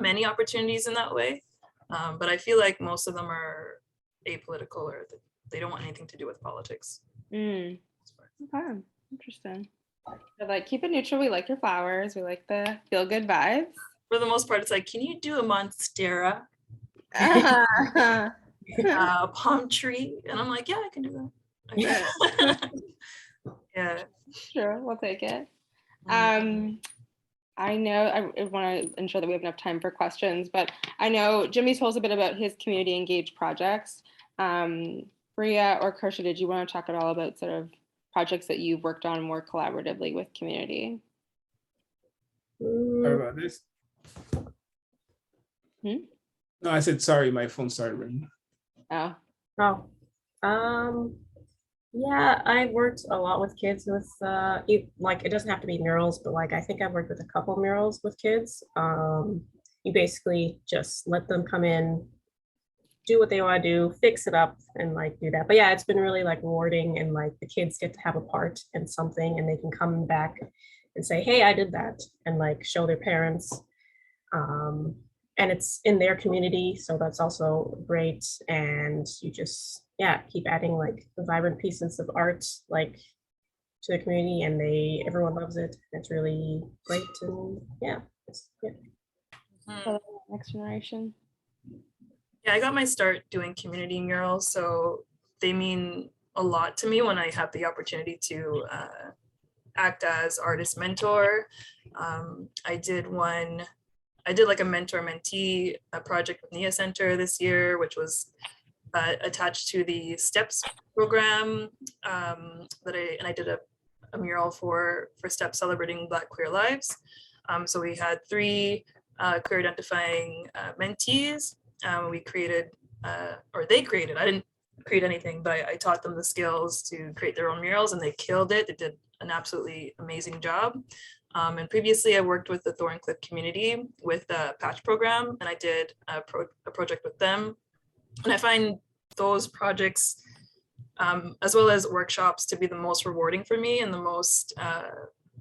many opportunities in that way. But I feel like most of them are apolitical, or they don't want anything to do with politics. Okay, interesting. So like, keep it neutral. We like your flowers. We like the feel good vibes. For the most part, it's like, can you do a monstera, a palm tree? And I'm like, yeah, I can do that. Yeah. Sure, we'll take it. Mhm. I know I want to ensure that we have enough time for questions, but I know Jimmy told us a bit about his community engaged projects. Bria or Kirsha, did you want to talk at all about sort of projects that you've worked on more collaboratively with community? Sorry about this. No, I said sorry, my phone started ringing. Oh. Yeah, I've worked a lot with kids with like, it doesn't have to be murals, but like I think I've worked with a couple murals with kids. You basically just let them come in, do what they want to do, fix it up, and like do that. But yeah, it's been really like rewarding, and like the kids get to have a part in something, and they can come back and say, hey, I did that, and like show their parents. And it's in their community, so that's also great. And you just, yeah, keep adding like the vibrant pieces of art like to the community, and everyone loves it. It's really great, and yeah, it's good. For the next generation. Yeah, I got my start doing community murals, so they mean a lot to me when I have the opportunity to act as artist mentor. I did like a mentor-mentee project with NIA Centre this year, which was attached to the STEPS program and I did a mural for STEPS celebrating Black queer lives. So we had 3 queer identifying mentees. We created, or they created, I didn't create anything, but I taught them the skills to create their own murals, and they killed it. They did an absolutely amazing job. And previously I worked with the Thorncliffe community with the Patch program, and I did a project with them. And I find those projects, as well as workshops, to be the most rewarding for me and the most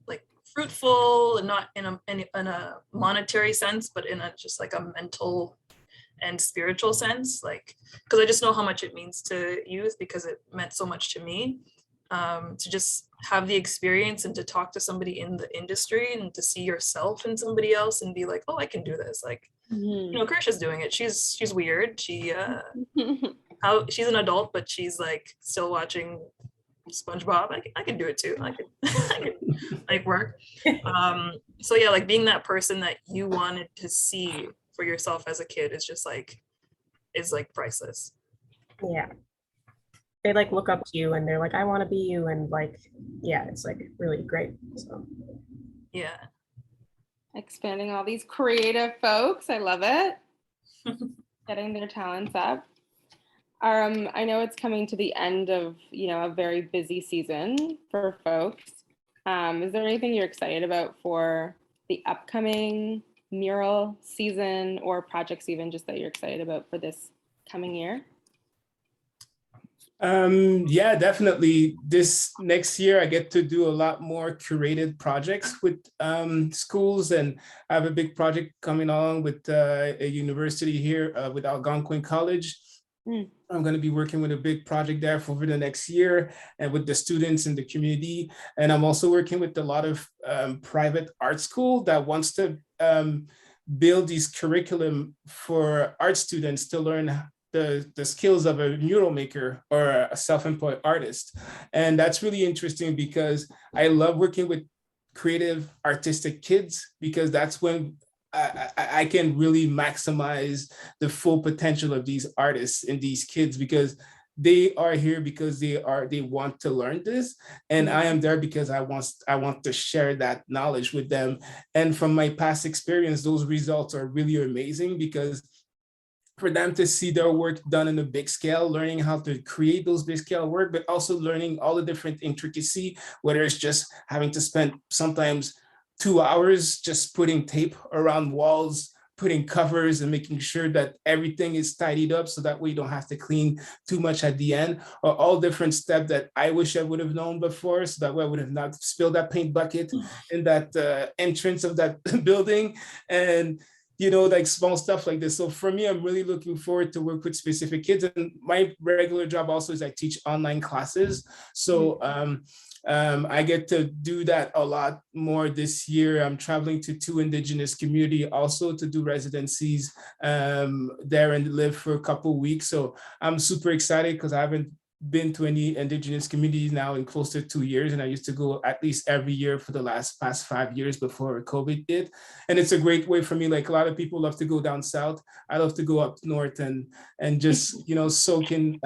like fruitful, and not in a monetary sense, but in a just like a mental and spiritual sense, like, because I just know how much it means to youth, because it meant so much to me, to just have the experience and to talk to somebody in the industry and to see yourself in somebody else and be like, oh, I can do this. Like, you know, Kirsha's doing it. She's weird. She's an adult, but she's like still watching SpongeBob. I can do it too. I can like work. So yeah, like being that person that you wanted to see for yourself as a kid is just like, priceless. Yeah, they like look up to you, and they're like, I want to be you, and like, yeah, it's like really great. So Yeah. Expanding all these creative folks. I love it. Getting their talents up. I know it's coming to the end of, a very busy season for folks. Is there anything you're excited about for the upcoming mural season, or projects even just that you're excited about for this coming year? Yeah, definitely. This next year, I get to do a lot more curated projects with schools, and I have a big project coming on with a university here with Algonquin College. I'm going to be working with a big project there for over the next year, and with the students in the community. And I'm also working with a lot of private art school that wants to build these curriculum for art students to learn the skills of a mural maker or a self-employed artist. And that's really interesting, because I love working with creative, artistic kids, because that's when I can really maximize the full potential of these artists and these kids, because they are here because they want to learn this, and I am there because I want to share that knowledge with them. And from my past experience, those results are really amazing, because for them to see their work done in a big scale, learning how to create those big scale work, but also learning all the different intricacy, whether it's just having to spend sometimes 2 hours just putting tape around walls putting covers and making sure that everything is tidied up so that way you don't have to clean too much at the end, or all different steps that I wish I would have known before, so that way I would have not spilled that paint bucket in that entrance of that building. And like small stuff like this. So for me, I'm really looking forward to work with specific kids. And my regular job also is I teach online classes. So I get to do that a lot more this year. I'm traveling to 2 Indigenous community also to do residencies there and live for a couple of weeks. So I'm super excited because I haven't been to any Indigenous communities now in close to 2 years. And I used to go at least every year for the past 5 years before COVID hit. And it's a great way for me. Like a lot of people love to go down south. I love to go up north and just, soak in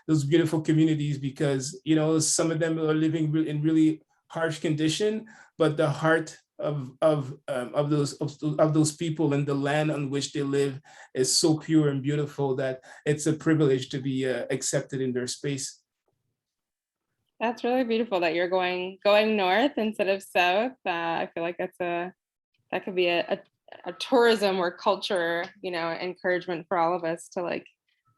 those beautiful communities because, some of them are living in really harsh condition, but the heart of those people and the land on which they live is so pure and beautiful that it's a privilege to be accepted in their space. That's really beautiful that you're going north instead of south. I feel like that could be a tourism or culture, encouragement for all of us to like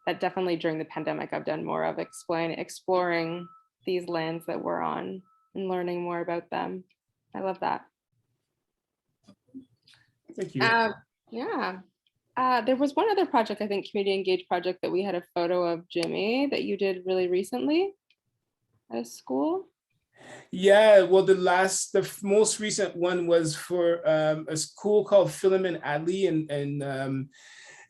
that. Definitely during the pandemic, I've done more of exploring these lands that we're on and learning more about them. I love that. Thank you. Yeah. There was one other project, I think, community engaged project that we had a photo of Jimmy that you did really recently at a school. Yeah, well, the most recent one was for a school called Philemon Adley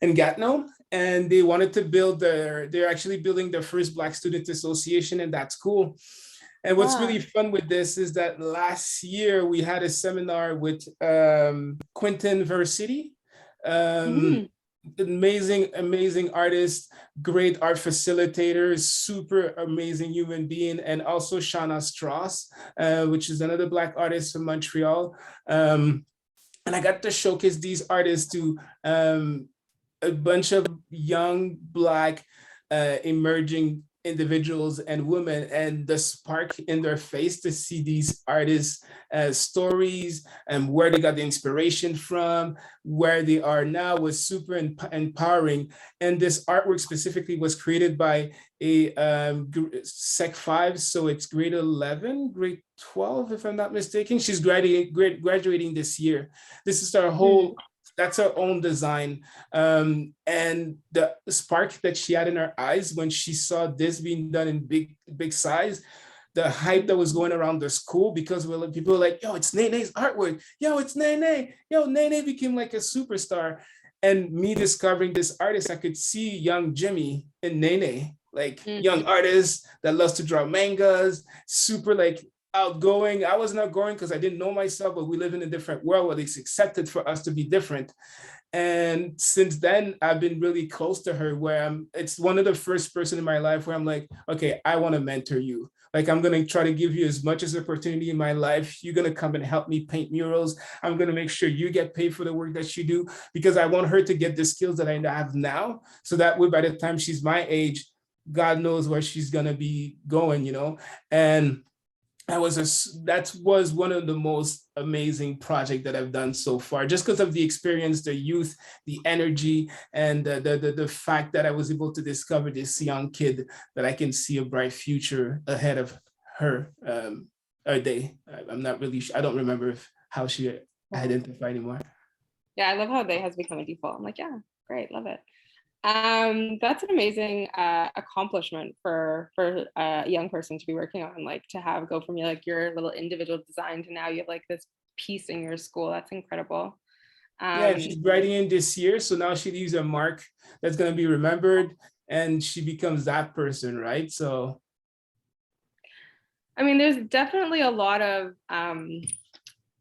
in Gatineau, and they wanted to build they're actually building their first Black Student Association in that school. And what's really fun with this is that last year we had a seminar with Quentin Versity, amazing artist, great art facilitator, super amazing human being, and also Shauna Strauss, which is another Black artist from Montreal. And I got to showcase these artists to a bunch of young Black emerging individuals and women, and the spark in their face to see these artists' stories and where they got the inspiration from, where they are now was super empowering. And this artwork specifically was created by a Sec 5, so it's grade 11, grade 12, if I'm not mistaken. She's graduating this year. This is our whole that's her own design. And the spark that she had in her eyes when she saw this being done in big size, the hype that was going around the school, because people were like, yo, it's Nene's artwork. Yo, it's Nene. Yo, Nene became like a superstar. And me discovering this artist, I could see young Jimmy in Nene, like young artist that loves to draw mangas, super like outgoing. I wasn't outgoing because I didn't know myself, but we live in a different world where it's accepted for us to be different. And since then, I've been really close to her, where it's one of the first person in my life where I'm like, okay, I want to mentor you. Like, I'm going to try to give you as much as opportunity in my life. You're going to come and help me paint murals. I'm going to make sure you get paid for the work that you do, because I want her to get the skills that I have now. So that way, by the time she's my age, God knows where she's going to be going, And that was one of the most amazing projects that I've done so far, just because of the experience, the youth, the energy, and the fact that I was able to discover this young kid that I can see a bright future ahead of her. A day. I'm not really sure. I don't remember how she identified anymore. Yeah, I love how they has become a default. I'm like, yeah, great, love it. That's an amazing accomplishment for a young person to be working on, like to have go from your little individual design to now you have like this piece in your school. That's incredible. Yeah, she's graduating this year, so now she leaves a mark that's going to be remembered, and she becomes that person, right? So I mean, there's definitely a lot of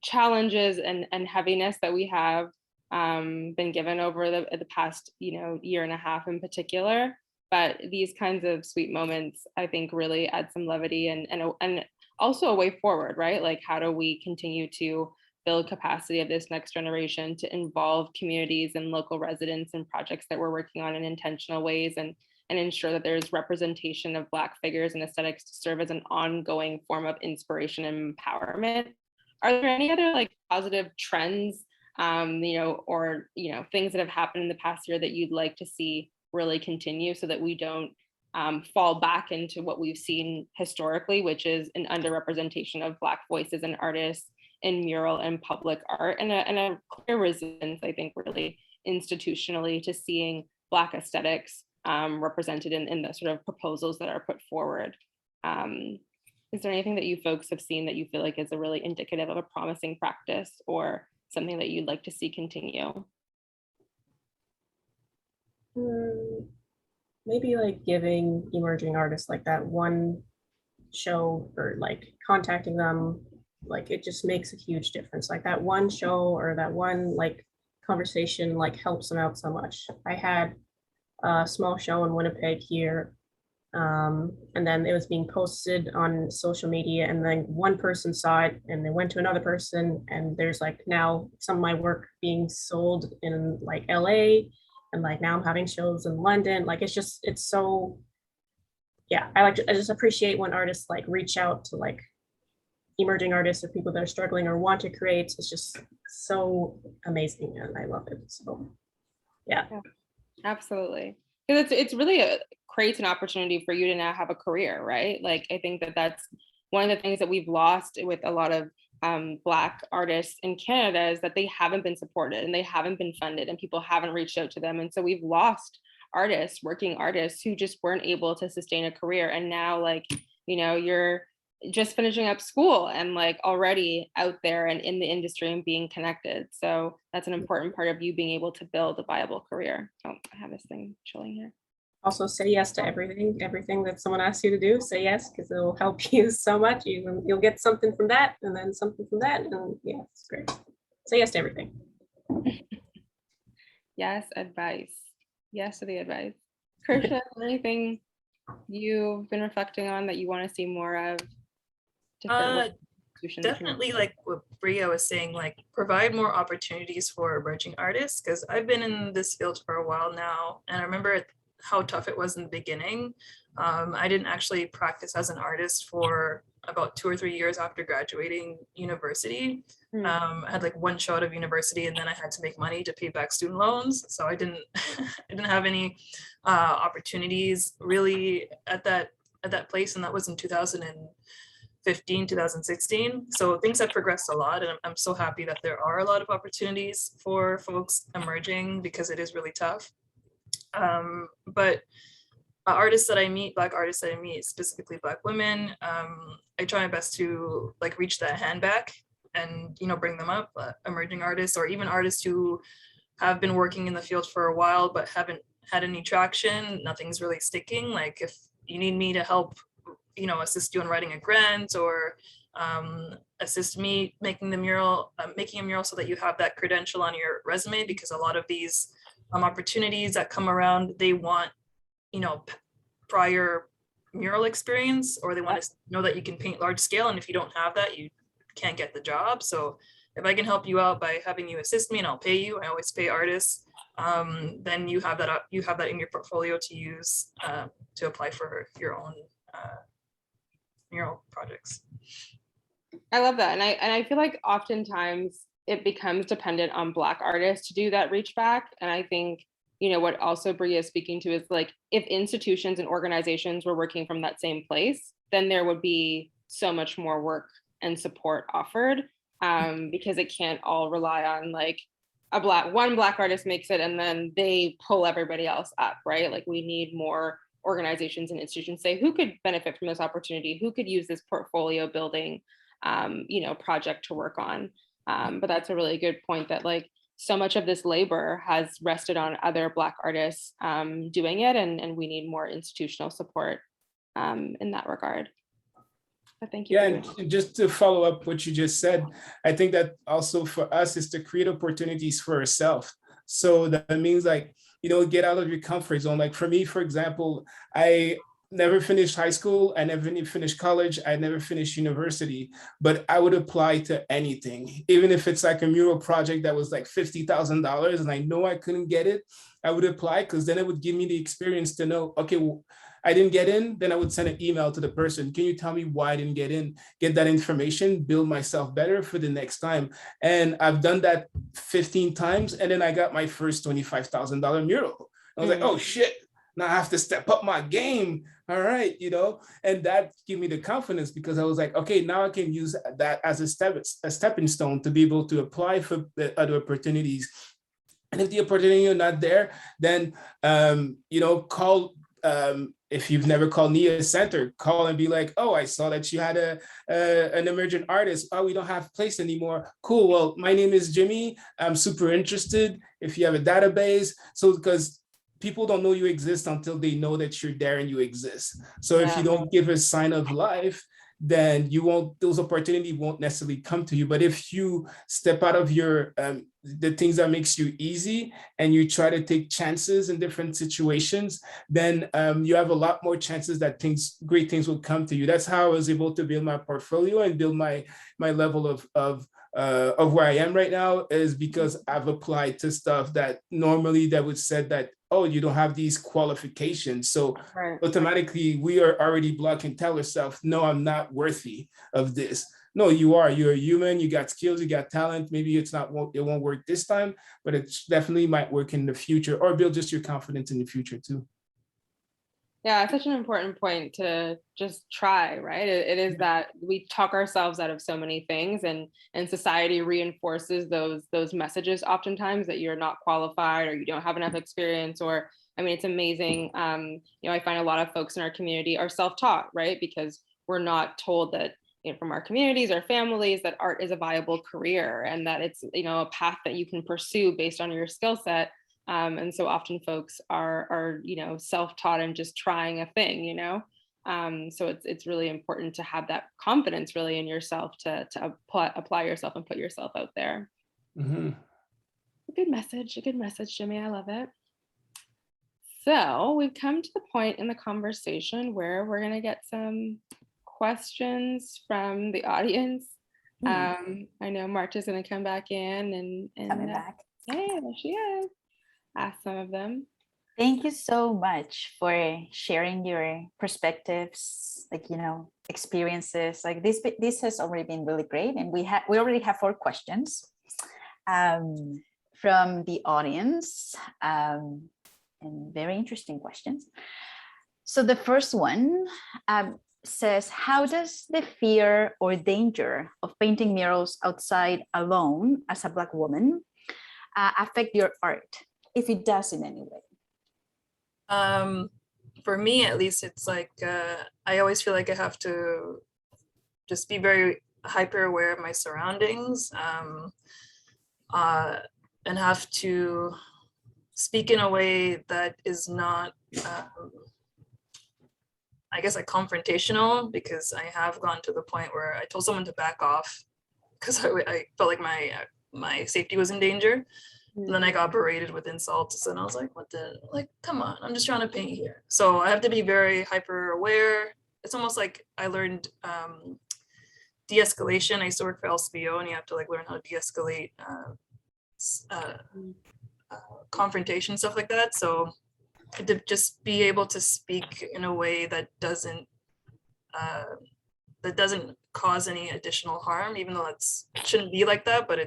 challenges and heaviness that we have been given over the past year and a half in particular, but these kinds of sweet moments I think really add some levity and also a way forward, right? Like, how do we continue to build capacity of this next generation to involve communities and local residents in projects that we're working on in intentional ways, and ensure that there's representation of Black figures and aesthetics to serve as an ongoing form of inspiration and empowerment. Are there any other like positive trends or things that have happened in the past year that you'd like to see really continue, so that we don't fall back into what we've seen historically, which is an underrepresentation of Black voices and artists in mural and public art, and a clear resistance, I think, really institutionally to seeing Black aesthetics represented in the sort of proposals that are put forward. Is there anything that you folks have seen that you feel like is a really indicative of a promising practice, or something that you'd like to see continue? Maybe like giving emerging artists like that one show, or like contacting them, like it just makes a huge difference. Like that one show or that one like conversation like helps them out so much. I had a small show in Winnipeg here, and then it was being posted on social media, and then one person saw it and they went to another person, and there's like now some of my work being sold in like LA, and like now I'm having shows in London. Like it's so, yeah, I just appreciate when artists like reach out to like emerging artists or people that are struggling or want to create. It's just so amazing, and I love it. So yeah. Absolutely. Because it's really creates an opportunity for you to now have a career, right? Like, I think that's one of the things that we've lost with a lot of Black artists in Canada, is that they haven't been supported and they haven't been funded, and people haven't reached out to them. And so we've lost artists, working artists, who just weren't able to sustain a career. And now, like, you're just finishing up school and like already out there and in the industry and being connected. So that's an important part of you being able to build a viable career. Oh, I have this thing chilling here. Also, say yes to everything that someone asks you to do. Say yes, because it will help you so much. You'll get something from that, and then something from that, and yeah, it's great. Say yes to everything. Yes, advice. Yes to the advice. Krisha, anything you've been reflecting on that you want to see more of? Definitely, like what Bria was saying, like provide more opportunities for emerging artists, because I've been in this field for a while now, and I remember how tough it was in the beginning. I didn't actually practice as an artist for about 2 or 3 years after graduating university. I had like one shot of university, and then I had to make money to pay back student loans, so I didn't I didn't have any opportunities really at that place, and that was in 2015, 2016. So things have progressed a lot, and I'm so happy that there are a lot of opportunities for folks emerging, because it is really tough. But artists that I meet, Black artists that I meet, specifically Black women, I try my best to like reach that hand back and bring them up. Emerging artists, or even artists who have been working in the field for a while but haven't had any traction, nothing's really sticking. Like, if you need me to help assist you in writing a grant, or assist me making a mural so that you have that credential on your resume, because a lot of these opportunities that come around, they want prior mural experience, or they want to know that you can paint large scale, and if you don't have that, you can't get the job. So if I can help you out by having you assist me, and I'll pay you, I always pay artists, then you have that in your portfolio to use to apply for your own mural projects. I love that. And I feel like oftentimes it becomes dependent on Black artists to do that reach back. And I think, what also Bria is speaking to is like, if institutions and organizations were working from that same place, then there would be so much more work and support offered, because it can't all rely on like one Black artist makes it and then they pull everybody else up, right? Like, we need more organizations and institutions say who could benefit from this opportunity, who could use this portfolio building project to work on. But that's a really good point, that like so much of this labor has rested on other Black artists doing it, and we need more institutional support in that regard. But thank you. Yeah, and just to follow up what you just said, I think that also for us is to create opportunities for ourselves. So that means like, get out of your comfort zone. Like for me, for example, I never finished high school, I never finished college, I never finished university, but I would apply to anything. Even if it's like a mural project that was like $50,000 and I know I couldn't get it, I would apply, because then it would give me the experience to know, okay, I didn't get in, then I would send an email to the person. Can you tell me why I didn't get in? Get that information, build myself better for the next time. And I've done that 15 times. And then I got my first $25,000 mural. I was like, oh shit, now I have to step up my game. All right, and that gave me the confidence because I was like, okay, now I can use that as a stepping stone to be able to apply for the other opportunities. And if the opportunity is not there, then, call, if you've never called NIA Centre, call and be like, oh, I saw that you had an emergent artist. Oh, we don't have place anymore. Cool. Well, my name is Jimmy. I'm super interested. If you have a database. So because people don't know you exist until they know that you're there and you exist. So if you don't give a sign of life, then those opportunities won't necessarily come to you. But if you step out of your, the things that makes you easy and you try to take chances in different situations, then you have a lot more chances that great things will come to you. That's how I was able to build my portfolio and build my level of where I am right now, is because I've applied to stuff that normally that would say that, oh, you don't have these qualifications. So automatically we are already blocked and tell ourselves, no, I'm not worthy of this. No, you are. You're a human. You got skills. You got talent. Maybe it won't work this time, but it definitely might work in the future, or build just your confidence in the future too. Yeah, it's such an important point to just try, right? It is that we talk ourselves out of so many things, and society reinforces those messages oftentimes that you're not qualified or you don't have enough experience, or, I mean, it's amazing. I find a lot of folks in our community are self-taught, right? Because we're not told that, from our communities, our families, that art is a viable career and that it's, a path that you can pursue based on your skill set. And so often folks are self-taught and just trying a thing, so it's really important to have that confidence really in yourself to apply yourself and put yourself out there. Mm-hmm. A good message, Jimmy. I love it. So we've come to the point in the conversation where we're going to get some questions from the audience. I know Marta's going to come back in and coming back. Hey, there she is. Ask some of them. Thank you so much for sharing your perspectives, experiences. Like this has already been really great, and we already have 4 questions from the audience, and very interesting questions. So the first one says, how does the fear or danger of painting murals outside alone as a Black woman affect your art, if it does in any way? For me, at least, it's like I always feel like I have to just be very hyper aware of my surroundings, and have to speak in a way that is not, I guess, like confrontational, because I have gone to the point where I told someone to back off because I felt like my safety was in danger. And then I got berated with insults, and I was like, come on, I'm just trying to paint here. So I have to be very hyper aware. It's almost like I learned de-escalation. I used to work for LSBO, and you have to learn how to de-escalate confrontation, stuff like that. So to just be able to speak in a way that doesn't cause any additional harm, even though it shouldn't be like that, but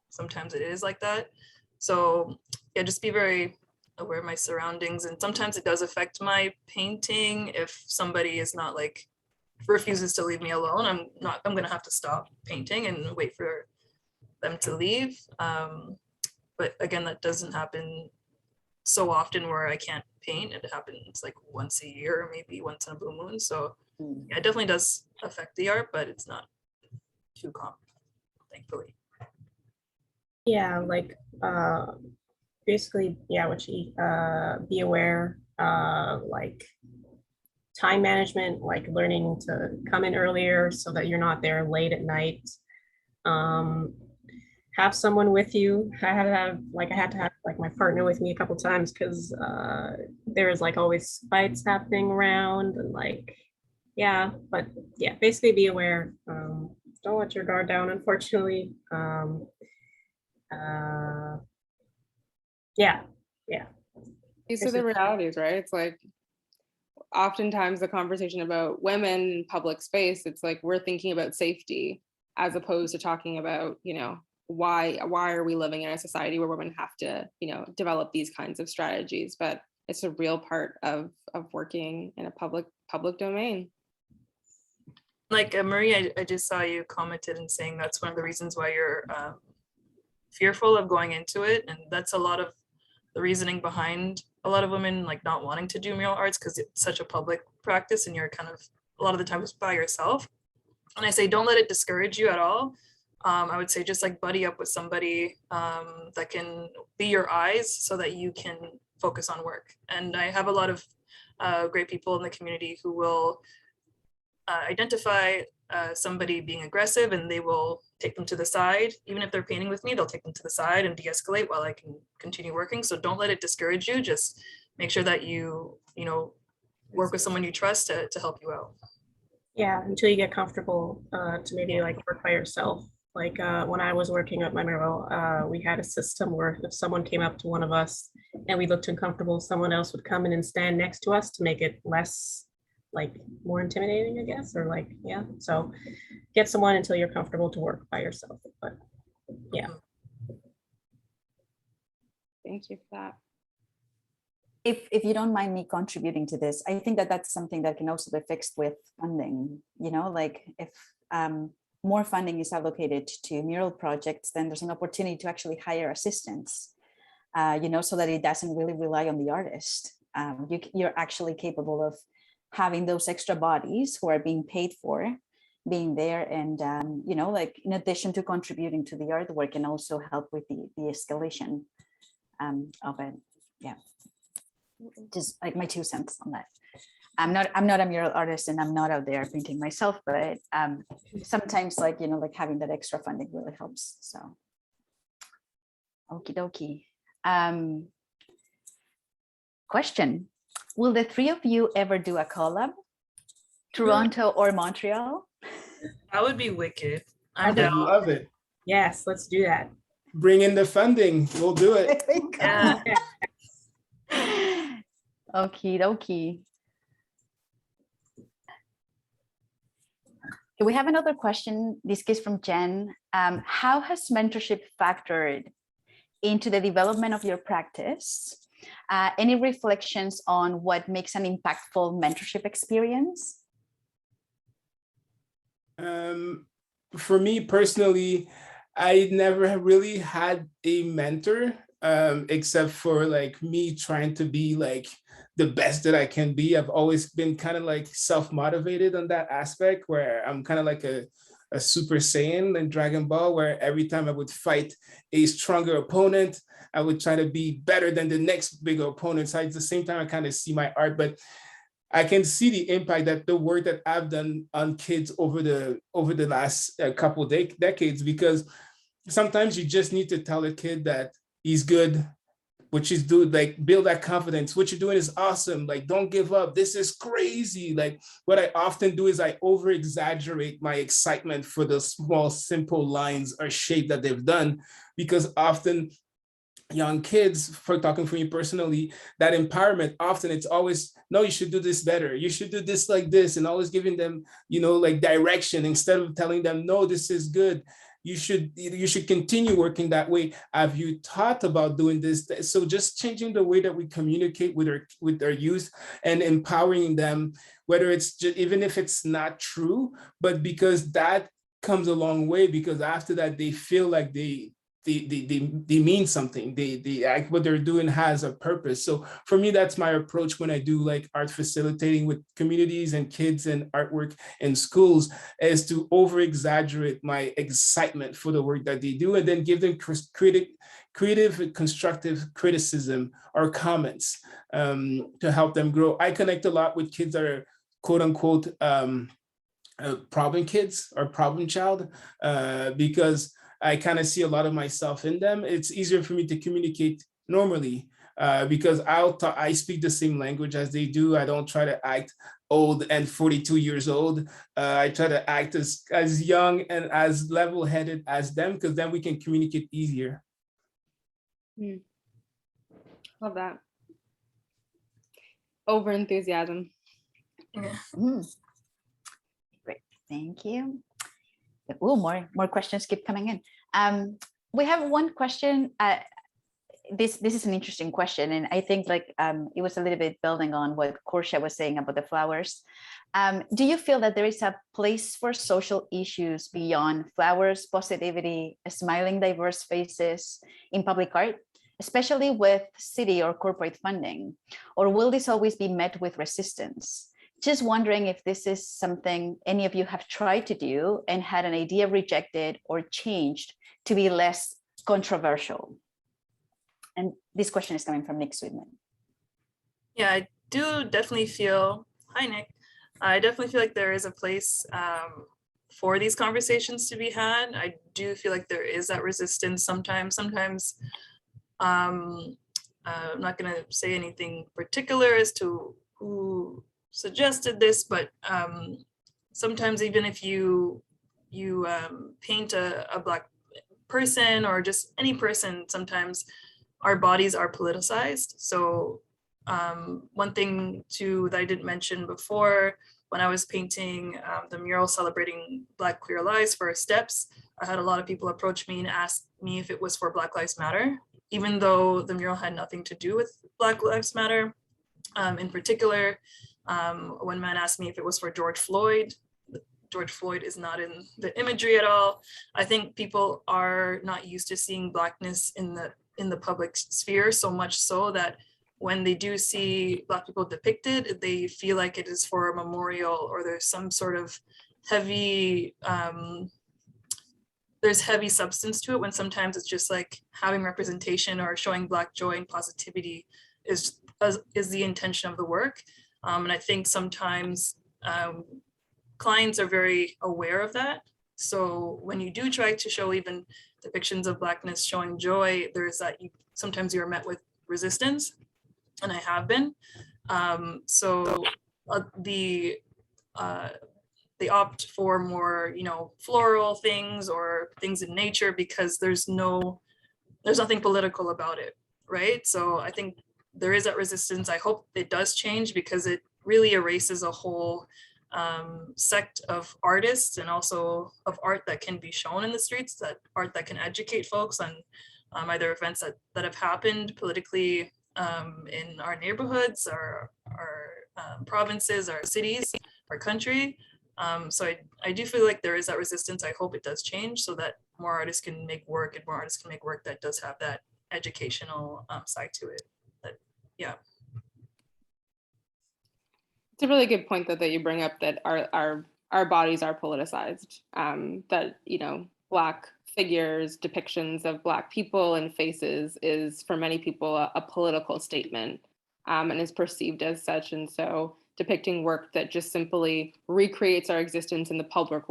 sometimes it is like that. So yeah, just be very aware of my surroundings, and sometimes it does affect my painting. If somebody is not refuses to leave me alone, I'm gonna have to stop painting and wait for them to leave. But again, that doesn't happen so often where I can't paint. It happens once a year, or maybe once in a blue moon. So yeah, it definitely does affect the art, but it's not too common, thankfully. Yeah, basically, yeah, what you be aware, time management, learning to come in earlier so that you're not there late at night. Have someone with you. I had to have my partner with me a couple times, because there is always fights happening around, and yeah, but yeah, basically be aware. Don't let your guard down, unfortunately. Yeah. These are the realities, right? It's oftentimes the conversation about women in public space, it's like we're thinking about safety as opposed to talking about, why are we living in a society where women have to, develop these kinds of strategies. But it's a real part of working in a public domain. Like Marie, I just saw you commented and saying that's one of the reasons why you're fearful of going into it. And that's a lot of the reasoning behind a lot of women like not wanting to do mural arts, because it's such a public practice and you're kind of a lot of the times by yourself. And I say, don't let it discourage you at all. I would say just like buddy up with somebody that can be your eyes so that you can focus on work. And I have a lot of great people in the community who will identify somebody being aggressive and they will take them to the side. Even if they're painting with me, they'll take them to the side and de-escalate while I can continue working. So don't let it discourage you. Just make sure that you work with someone you trust to help you out. Yeah, until you get comfortable to maybe like work by yourself. Like when I was working at my mural, we had a system where if someone came up to one of us and we looked uncomfortable, someone else would come in and stand next to us to make it less, like more intimidating, I guess, or like, yeah. So get someone until you're comfortable to work by yourself. But yeah. Thank you for that. If you don't mind me contributing to this, I think that that's something that can also be fixed with funding. Like if more funding is allocated to mural projects, then there's an opportunity to actually hire assistants, so that it doesn't really rely on the artist. You're actually capable of having those extra bodies who are being paid for being there, and like in addition to contributing to the artwork, and also help with the escalation of it. Yeah, just like my 2 cents on that. I'm not a mural artist and I'm not out there painting myself, but sometimes like having that extra funding really helps. So okie dokie. Question: will the 3 of you ever do a collab? Toronto or Montreal? That would be wicked. I'm I down. love it. Yes, let's do that. Bring in the funding. We'll do it. Yeah. Okie dokie. Okay, we have another question. This is from Jen. How has mentorship factored into the development of your practice? Any reflections on what makes an impactful mentorship experience? For me personally, I never really had a mentor, except for like me trying to be like the best that I can be. I've always been kind of like self-motivated on that aspect, where I'm kind of like a Super Saiyan in Dragon Ball, where every time I would fight a stronger opponent, I would try to be better than the next bigger opponent. So at the same time, I kind of see my art, but I can see the impact that the work that I've done on kids over the last couple of decades, because sometimes you just need to tell a kid that he's good, what she's doing, like build that confidence. What you're doing is awesome. Like, don't give up. This is crazy. Like what I often do is I over exaggerate my excitement for the small, simple lines or shape that they've done, because often young kids, for talking for me personally, that empowerment, often it's always, no, you should do this better. You should do this like this, and always giving them, like direction instead of telling them, no, this is good. You should continue working that way. Have you thought about doing this? So just changing the way that we communicate with our youth and empowering them, whether it's just, even if it's not true, but because that comes a long way, because after that they feel like they mean something. They what they're doing has a purpose. So for me, that's my approach when I do like art facilitating with communities and kids and artwork in schools, is to over exaggerate my excitement for the work that they do, and then give them creative, constructive criticism or comments to help them grow. I connect a lot with kids that are quote unquote problem kids or problem child, because I kind of see a lot of myself in them. It's easier for me to communicate normally because I speak the same language as they do. I don't try to act old and 42 years old. I try to act as young and as level-headed as them, because then we can communicate easier. Love that. Over enthusiasm. Yeah. Great, thank you. Oh, more questions keep coming in. We have one question. This is an interesting question, and I think like it was a little bit building on what Korsha was saying about the flowers. Do you feel that there is a place for social issues beyond flowers, positivity, smiling diverse faces in public art, especially with city or corporate funding? Or will this always be met with resistance? Just wondering if this is something any of you have tried to do and had an idea rejected or changed to be less controversial. And this question is coming from Nick Sweetman. Yeah, I do definitely feel, hi Nick, I definitely feel like there is a place for these conversations to be had. I do feel like there is that resistance sometimes. I'm not going to say anything particular as to who suggested this, but sometimes even if you paint a Black person or just any person, sometimes our bodies are politicized. So one thing too that I didn't mention before, when I was painting the mural celebrating Black queer lives for Steps, I had a lot of people approach me and ask me if it was for Black Lives Matter, even though the mural had nothing to do with Black Lives Matter. In particular, one man asked me if it was for George Floyd. George Floyd is not in the imagery at all. I think people are not used to seeing Blackness in the public sphere, so much so that when they do see Black people depicted, they feel like it is for a memorial, or there's some sort of heavy, there's heavy substance to it, when sometimes it's just like having representation or showing Black joy and positivity is the intention of the work. And I think sometimes clients are very aware of that. So when you do try to show even depictions of Blackness showing joy, there's that sometimes you're met with resistance, and I have been. They opt for more, floral things or things in nature because there's nothing political about it, right? So I think there is that resistance. I hope it does change, because it really erases a whole sect of artists and also of art that can be shown in the streets, that art that can educate folks on either events that have happened politically in our neighborhoods, our provinces, our cities, our country. So I do feel like there is that resistance. I hope it does change so that more artists can make work, and more artists can make work that does have that educational side to it. But yeah. It's a really good point that you bring up, that our bodies are politicized, that, Black figures, depictions of Black people and faces is for many people a political statement, and is perceived as such. And so depicting work that just simply recreates our existence in the public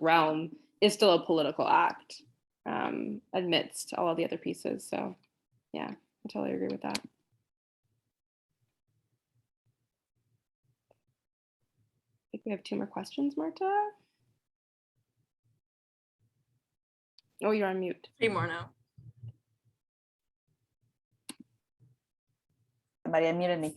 realm is still a political act, amidst all of the other pieces. So yeah, I totally agree with that. I think we have 2 more questions, Marta. Oh, you're on mute. 3 more now. Somebody unmuted me.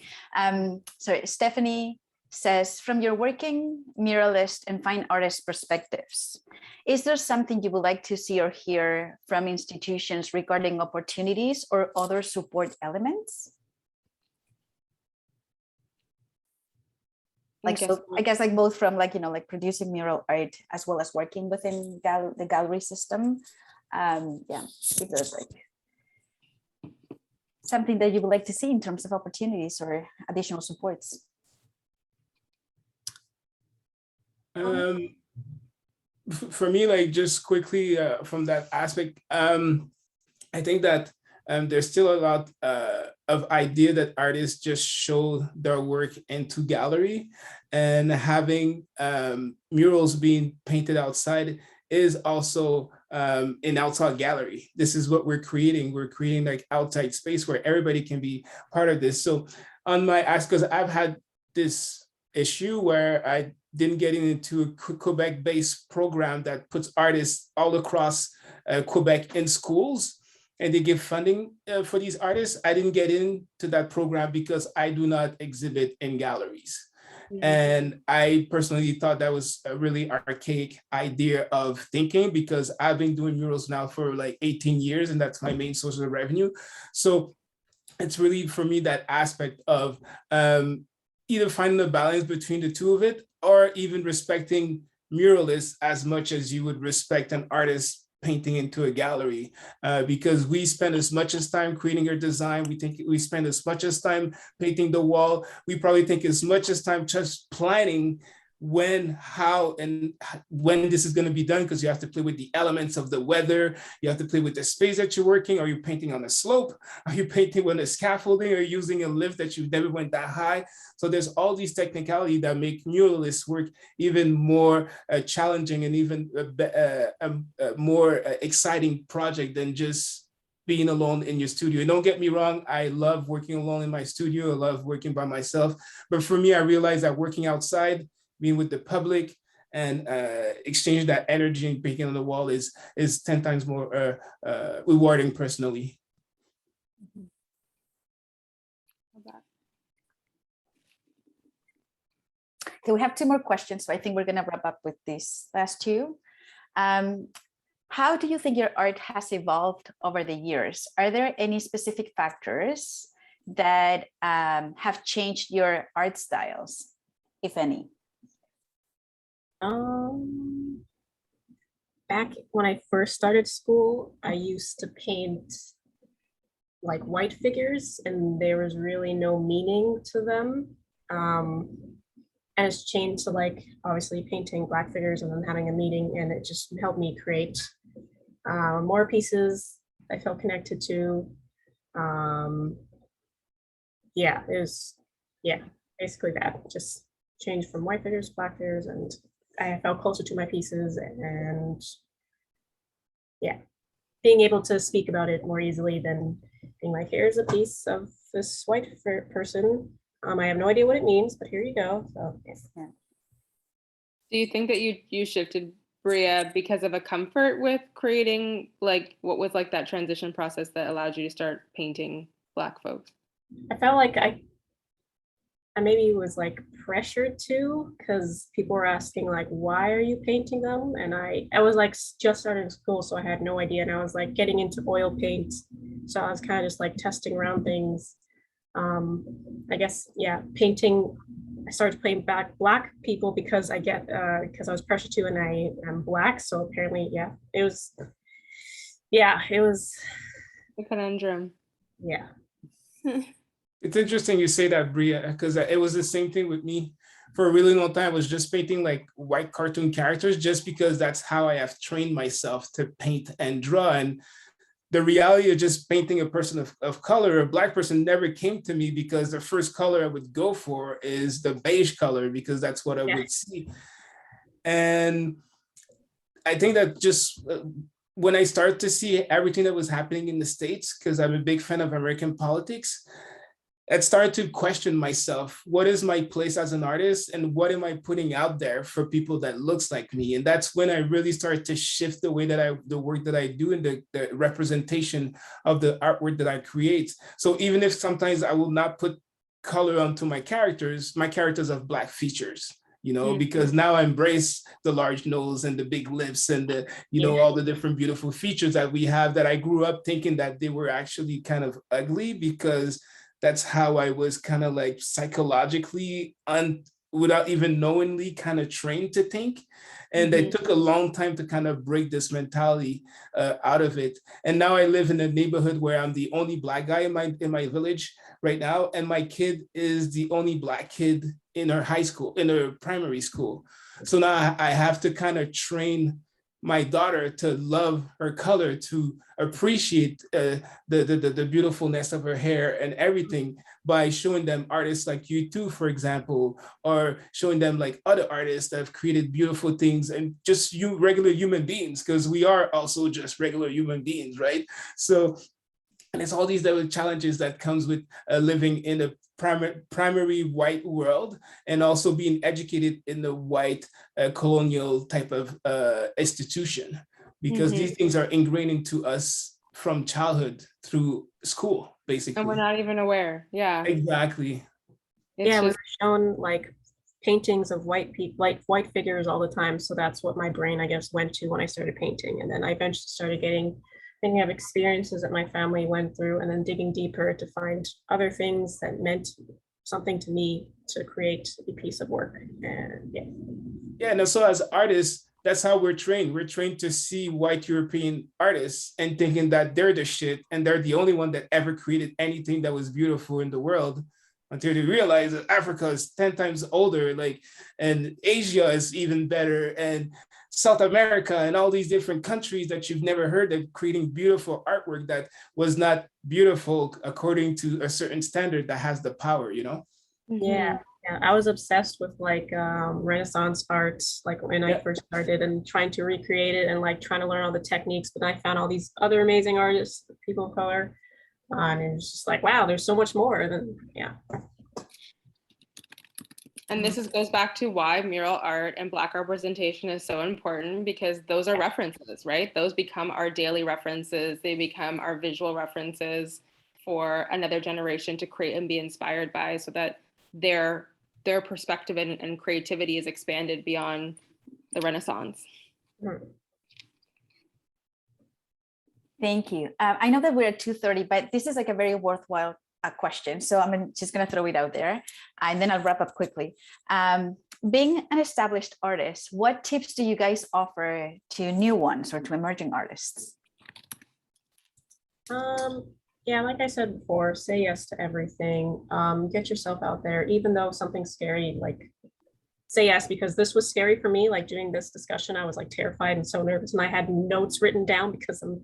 Sorry, Stephanie says, from your working muralist and fine artist perspectives, is there something you would like to see or hear from institutions regarding opportunities or other support elements? Like, so I guess like both from like, like producing mural art as well as working within the gallery system. Yeah, if there's like something that you would like to see in terms of opportunities or additional supports. For me, like just quickly from that aspect, I think that there's still a lot of idea that artists just show their work into gallery, and having murals being painted outside is also an outside gallery. This is what we're creating. We're creating like outside space where everybody can be part of this. So on my ask, because I've had this issue where I didn't get into a Quebec-based program that puts artists all across Quebec in schools, and they give funding for these artists. I didn't get into that program because I do not exhibit in galleries. And I personally thought that was a really archaic idea of thinking, because I've been doing murals now for like 18 years, and that's my main source of revenue. So it's really, for me, that aspect of either finding a balance between the two of it, or even respecting muralists as much as you would respect an artist painting into a gallery, because we spend as much as time creating our design. We think we spend as much as time painting the wall. We probably think as much as time just planning when, how, and when this is going to be done, because you have to play with the elements of the weather. You have to play with the space that you're working. Are you painting on a slope? Are you painting on a scaffolding? Are you using a lift that you've never went that high? So there's all these technicalities that make muralists work even more challenging, and even a more exciting project than just being alone in your studio. And don't get me wrong, I love working alone in my studio. I love working by myself. But for me, I realized that working outside, being with the public, and exchanging that energy and painting on the wall is 10 times more rewarding personally. Okay, we have 2 more questions, so I think we're going to wrap up with these last 2. How do you think your art has evolved over the years? Are there any specific factors that have changed your art styles, if any? Back when I first started school, I used to paint like white figures, and there was really no meaning to them. And it's changed to like obviously painting black figures and then having a meaning, and it just helped me create more pieces I felt connected to. Yeah, it was, yeah, basically that. Just changed from white figures, black figures, and I felt closer to my pieces, and yeah, being able to speak about it more easily than being like, here's a piece of this white person. I have no idea what it means, but here you go. So yes. Yeah. Do you think that you shifted, Bria, because of a comfort with creating, like, what was like that transition process that allowed you to start painting Black folks? I felt like I maybe was like pressured to, because people were asking like, why are you painting them? And I was like just starting school, so I had no idea. And I was like getting into oil paint. So I was kind of just like testing around things. I guess, yeah, painting, I started playing Black people because I was pressured to, and I'm Black. So apparently, yeah, it was A conundrum. Yeah. It's interesting you say that, Bria, because it was the same thing with me. For a really long time, I was just painting like white cartoon characters, just because that's how I have trained myself to paint and draw. And the reality of just painting a person of color, a Black person, never came to me, because the first color I would go for is the beige color, because that's what I would see. And I think that just when I started to see everything that was happening in the States, because I'm a big fan of American politics, I started to question myself. What is my place as an artist, and what am I putting out there for people that looks like me? And that's when I really started to shift the way that the work that I do, and the representation of the artwork that I create. So even if sometimes I will not put color onto my characters have Black features, because now I embrace the large nose and the big lips and the, all the different beautiful features that we have, that I grew up thinking that they were actually kind of ugly, because that's how I was kind of like psychologically, without even knowingly, kind of trained to think. And it took a long time to kind of break this mentality out of it. And now I live in a neighborhood where I'm the only Black guy in my village right now. And my kid is the only Black kid in her primary school. So now I have to kind of train my daughter to love her color, to appreciate the beautifulness of her hair and everything, by showing them artists like you too, for example, or showing them like other artists that have created beautiful things, and just regular human beings, because we are also just regular human beings, right? So, and it's all these little challenges that comes with living in a primary white world, and also being educated in the white colonial type of institution, because these things are ingrained into us from childhood through school, basically. And we're not even aware. Yeah. Exactly. We were shown like paintings of white people, like white figures all the time. So that's what my brain, I guess, went to when I started painting. And then I eventually started thinking of experiences that my family went through, and then digging deeper to find other things that meant something to me to create a piece of work. And yeah. Yeah, and so as artists, that's how we're trained. We're trained to see white European artists and thinking that they're the shit and they're the only one that ever created anything that was beautiful in the world, until they realize that Africa is 10 times older, like, and Asia is even better, and South America and all these different countries that you've never heard of creating beautiful artwork that was not beautiful according to a certain standard that has the power, you know? Yeah. Yeah, I was obsessed with like Renaissance art, like when I first started, and trying to recreate it and like trying to learn all the techniques. But I found all these other amazing artists, people of color, and it was just like, wow, there's so much more. Than yeah. And this goes back to why mural art and Black representation is so important, because those are references, right? Those become our daily references. They become our visual references for another generation to create and be inspired by, so that their perspective and creativity is expanded beyond the Renaissance. Thank you. I know that we're at 2:30, but this is like a very worthwhile question. So I'm just going to throw it out there, and then I'll wrap up quickly. Being an established artist, what tips do you guys offer to new ones or to emerging artists? Yeah, like I said before, say yes to everything. Get yourself out there, even though something's scary, like say yes, because this was scary for me. Like doing this discussion, I was like terrified and so nervous, and I had notes written down because I'm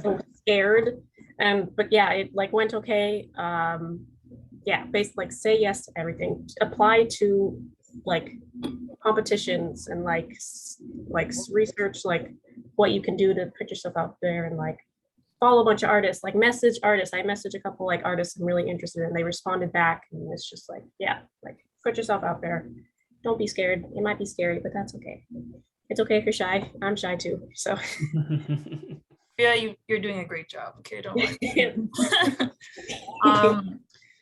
so scared. But yeah, it like went okay. Yeah, basically like say yes to everything. Apply to like competitions and like research like what you can do to put yourself out there, and like follow a bunch of artists, like message artists. I messaged a couple like artists I'm really interested in, and they responded back, and it's just like, yeah, like put yourself out there. Don't be scared. It might be scary, but that's okay. It's okay if you're shy. I'm shy too. So Yeah, you're doing a great job. Okay, don't worry.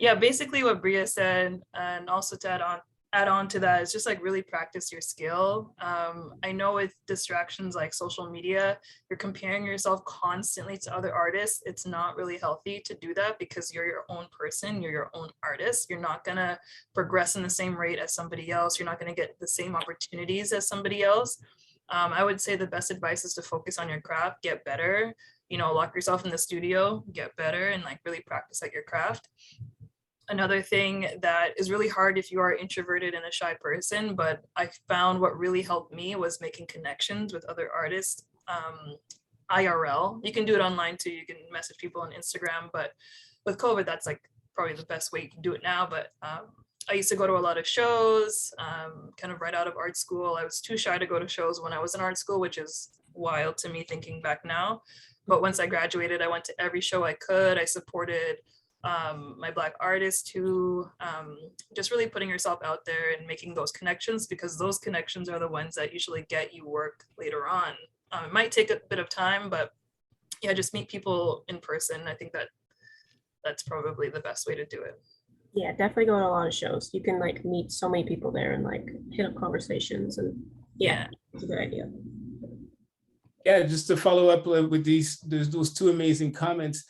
Yeah, basically what Bria said, and also to add on to that, is just like really practice your skill. I know with distractions like social media, you're comparing yourself constantly to other artists. It's not really healthy to do that, because you're your own person, you're your own artist. You're not gonna progress in the same rate as somebody else. You're not gonna get the same opportunities as somebody else. I would say the best advice is to focus on your craft, get better, lock yourself in the studio, get better, and like really practice at your craft. Another thing that is really hard if you are introverted and a shy person, but I found what really helped me was making connections with other artists, IRL. You can do it online too. You can message people on Instagram, but with COVID, that's like probably the best way you can do it now. But I used to go to a lot of shows, kind of right out of art school. I was too shy to go to shows when I was in art school, which is wild to me thinking back now. But once I graduated, I went to every show I could. I supported my Black artists too, just really putting yourself out there and making those connections, because those connections are the ones that usually get you work later on. It might take a bit of time, but yeah, just meet people in person. I think that's probably the best way to do it. Yeah, definitely go to a lot of shows. You can like meet so many people there and like hit up conversations, and yeah. It's a good idea. Yeah, just to follow up with those two amazing comments.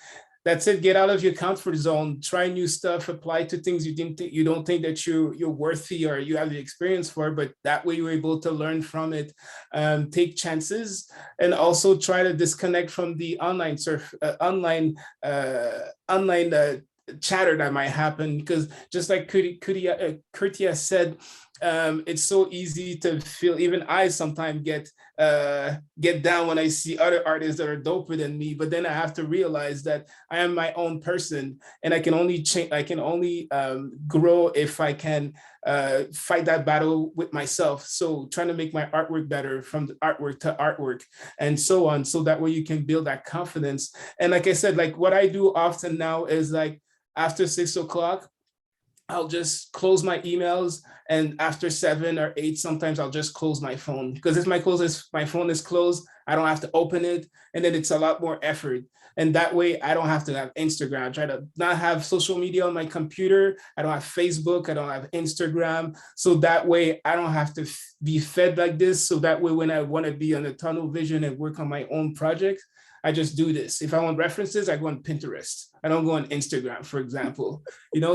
That's it. Get out of your comfort zone. Try new stuff. Apply to things you don't think that you're worthy or you have the experience for. But that way you're able to learn from it. Take chances, and also try to disconnect from the online chatter that might happen. Because just like Kurtia said, it's so easy to feel. Even I sometimes get down when I see other artists that are doper than me, but then I have to realize that I am my own person, and I can only change. I can only grow if I can fight that battle with myself. So trying to make my artwork better, from the artwork to artwork, and so on, so that way you can build that confidence. And like I said, like what I do often now is like after 6 o'clock, I'll just close my emails, and after 7 or 8, sometimes I'll just close my phone, because if my phone is closed, I don't have to open it, and then it's a lot more effort. And that way I don't have to have Instagram. I try to not have social media on my computer. I don't have Facebook. I don't have Instagram. So that way I don't have to be fed like this. So that way when I want to be on a tunnel vision and work on my own project, I just do this. If I want references, I go on Pinterest. I don't go on Instagram, for example.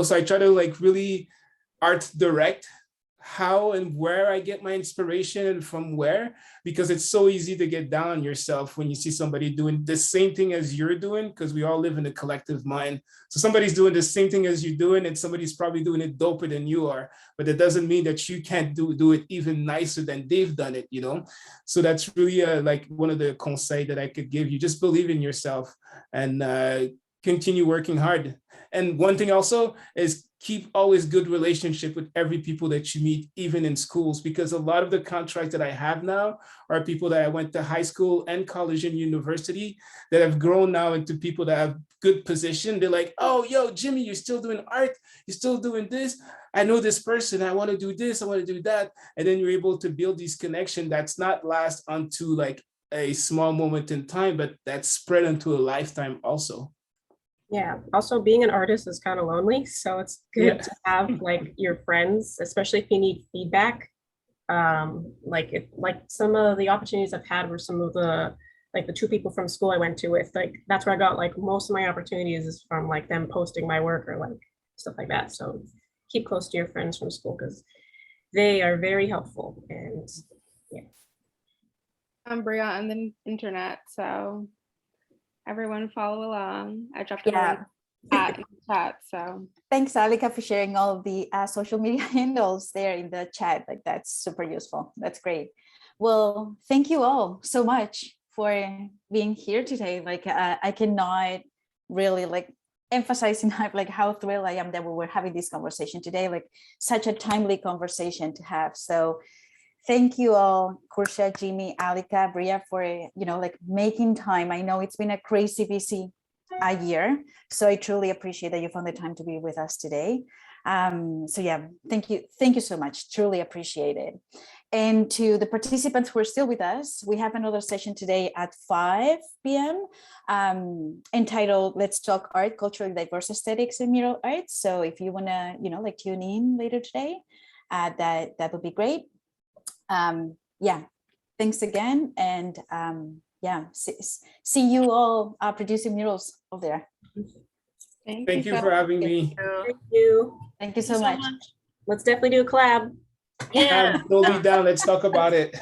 So I try to like really art direct how and where I get my inspiration and from where, because it's so easy to get down on yourself when you see somebody doing the same thing as you're doing, because we all live in a collective mind. So somebody's doing the same thing as you're doing, and somebody's probably doing it doper than you are, but it doesn't mean that you can't do it even nicer than they've done it, So that's really like one of the conseils that I could give you. Just believe in yourself and continue working hard. And one thing also is keep always good relationship with every people that you meet, even in schools, because a lot of the contracts that I have now are people that I went to high school and college and university that have grown now into people that have good position. They're like, oh, yo, Jimmy, you're still doing art. You're still doing this. I know this person. I want to do this. I want to do that. And then you're able to build these connections that's not last onto like a small moment in time, but that's spread into a lifetime also. Yeah, also being an artist is kind of lonely, so it's good to have like your friends, especially if you need feedback. Like some of the opportunities I've had were some of the two people from school I went to with, like that's where I got like most of my opportunities is from like them posting my work or like stuff like that. So keep close to your friends from school because they are very helpful. And yeah. I'm Bria on the internet, so everyone follow along. I dropped a link in the chat. So thanks, Alica, for sharing all of the social media handles there in the chat. Like that's super useful. That's great. Well, thank you all so much for being here today. Like I cannot really like emphasize enough like how thrilled I am that we were having this conversation today. Like such a timely conversation to have. So thank you all, Kursha, Jimmy, Alica, Bria, for like making time. I know it's been a crazy busy year, so I truly appreciate that you found the time to be with us today. So yeah, thank you so much. Truly appreciate it. And to the participants who are still with us, we have another session today at 5 p.m. Entitled "Let's Talk Art: Culturally Diverse Aesthetics in Mural Arts." So if you wanna, like tune in later today, that would be great. Yeah, thanks again, and yeah, see you all producing murals over there. Thank you for having me. Thank you so much. Let's definitely do a collab. Yeah. We'll be down. Let's talk about it.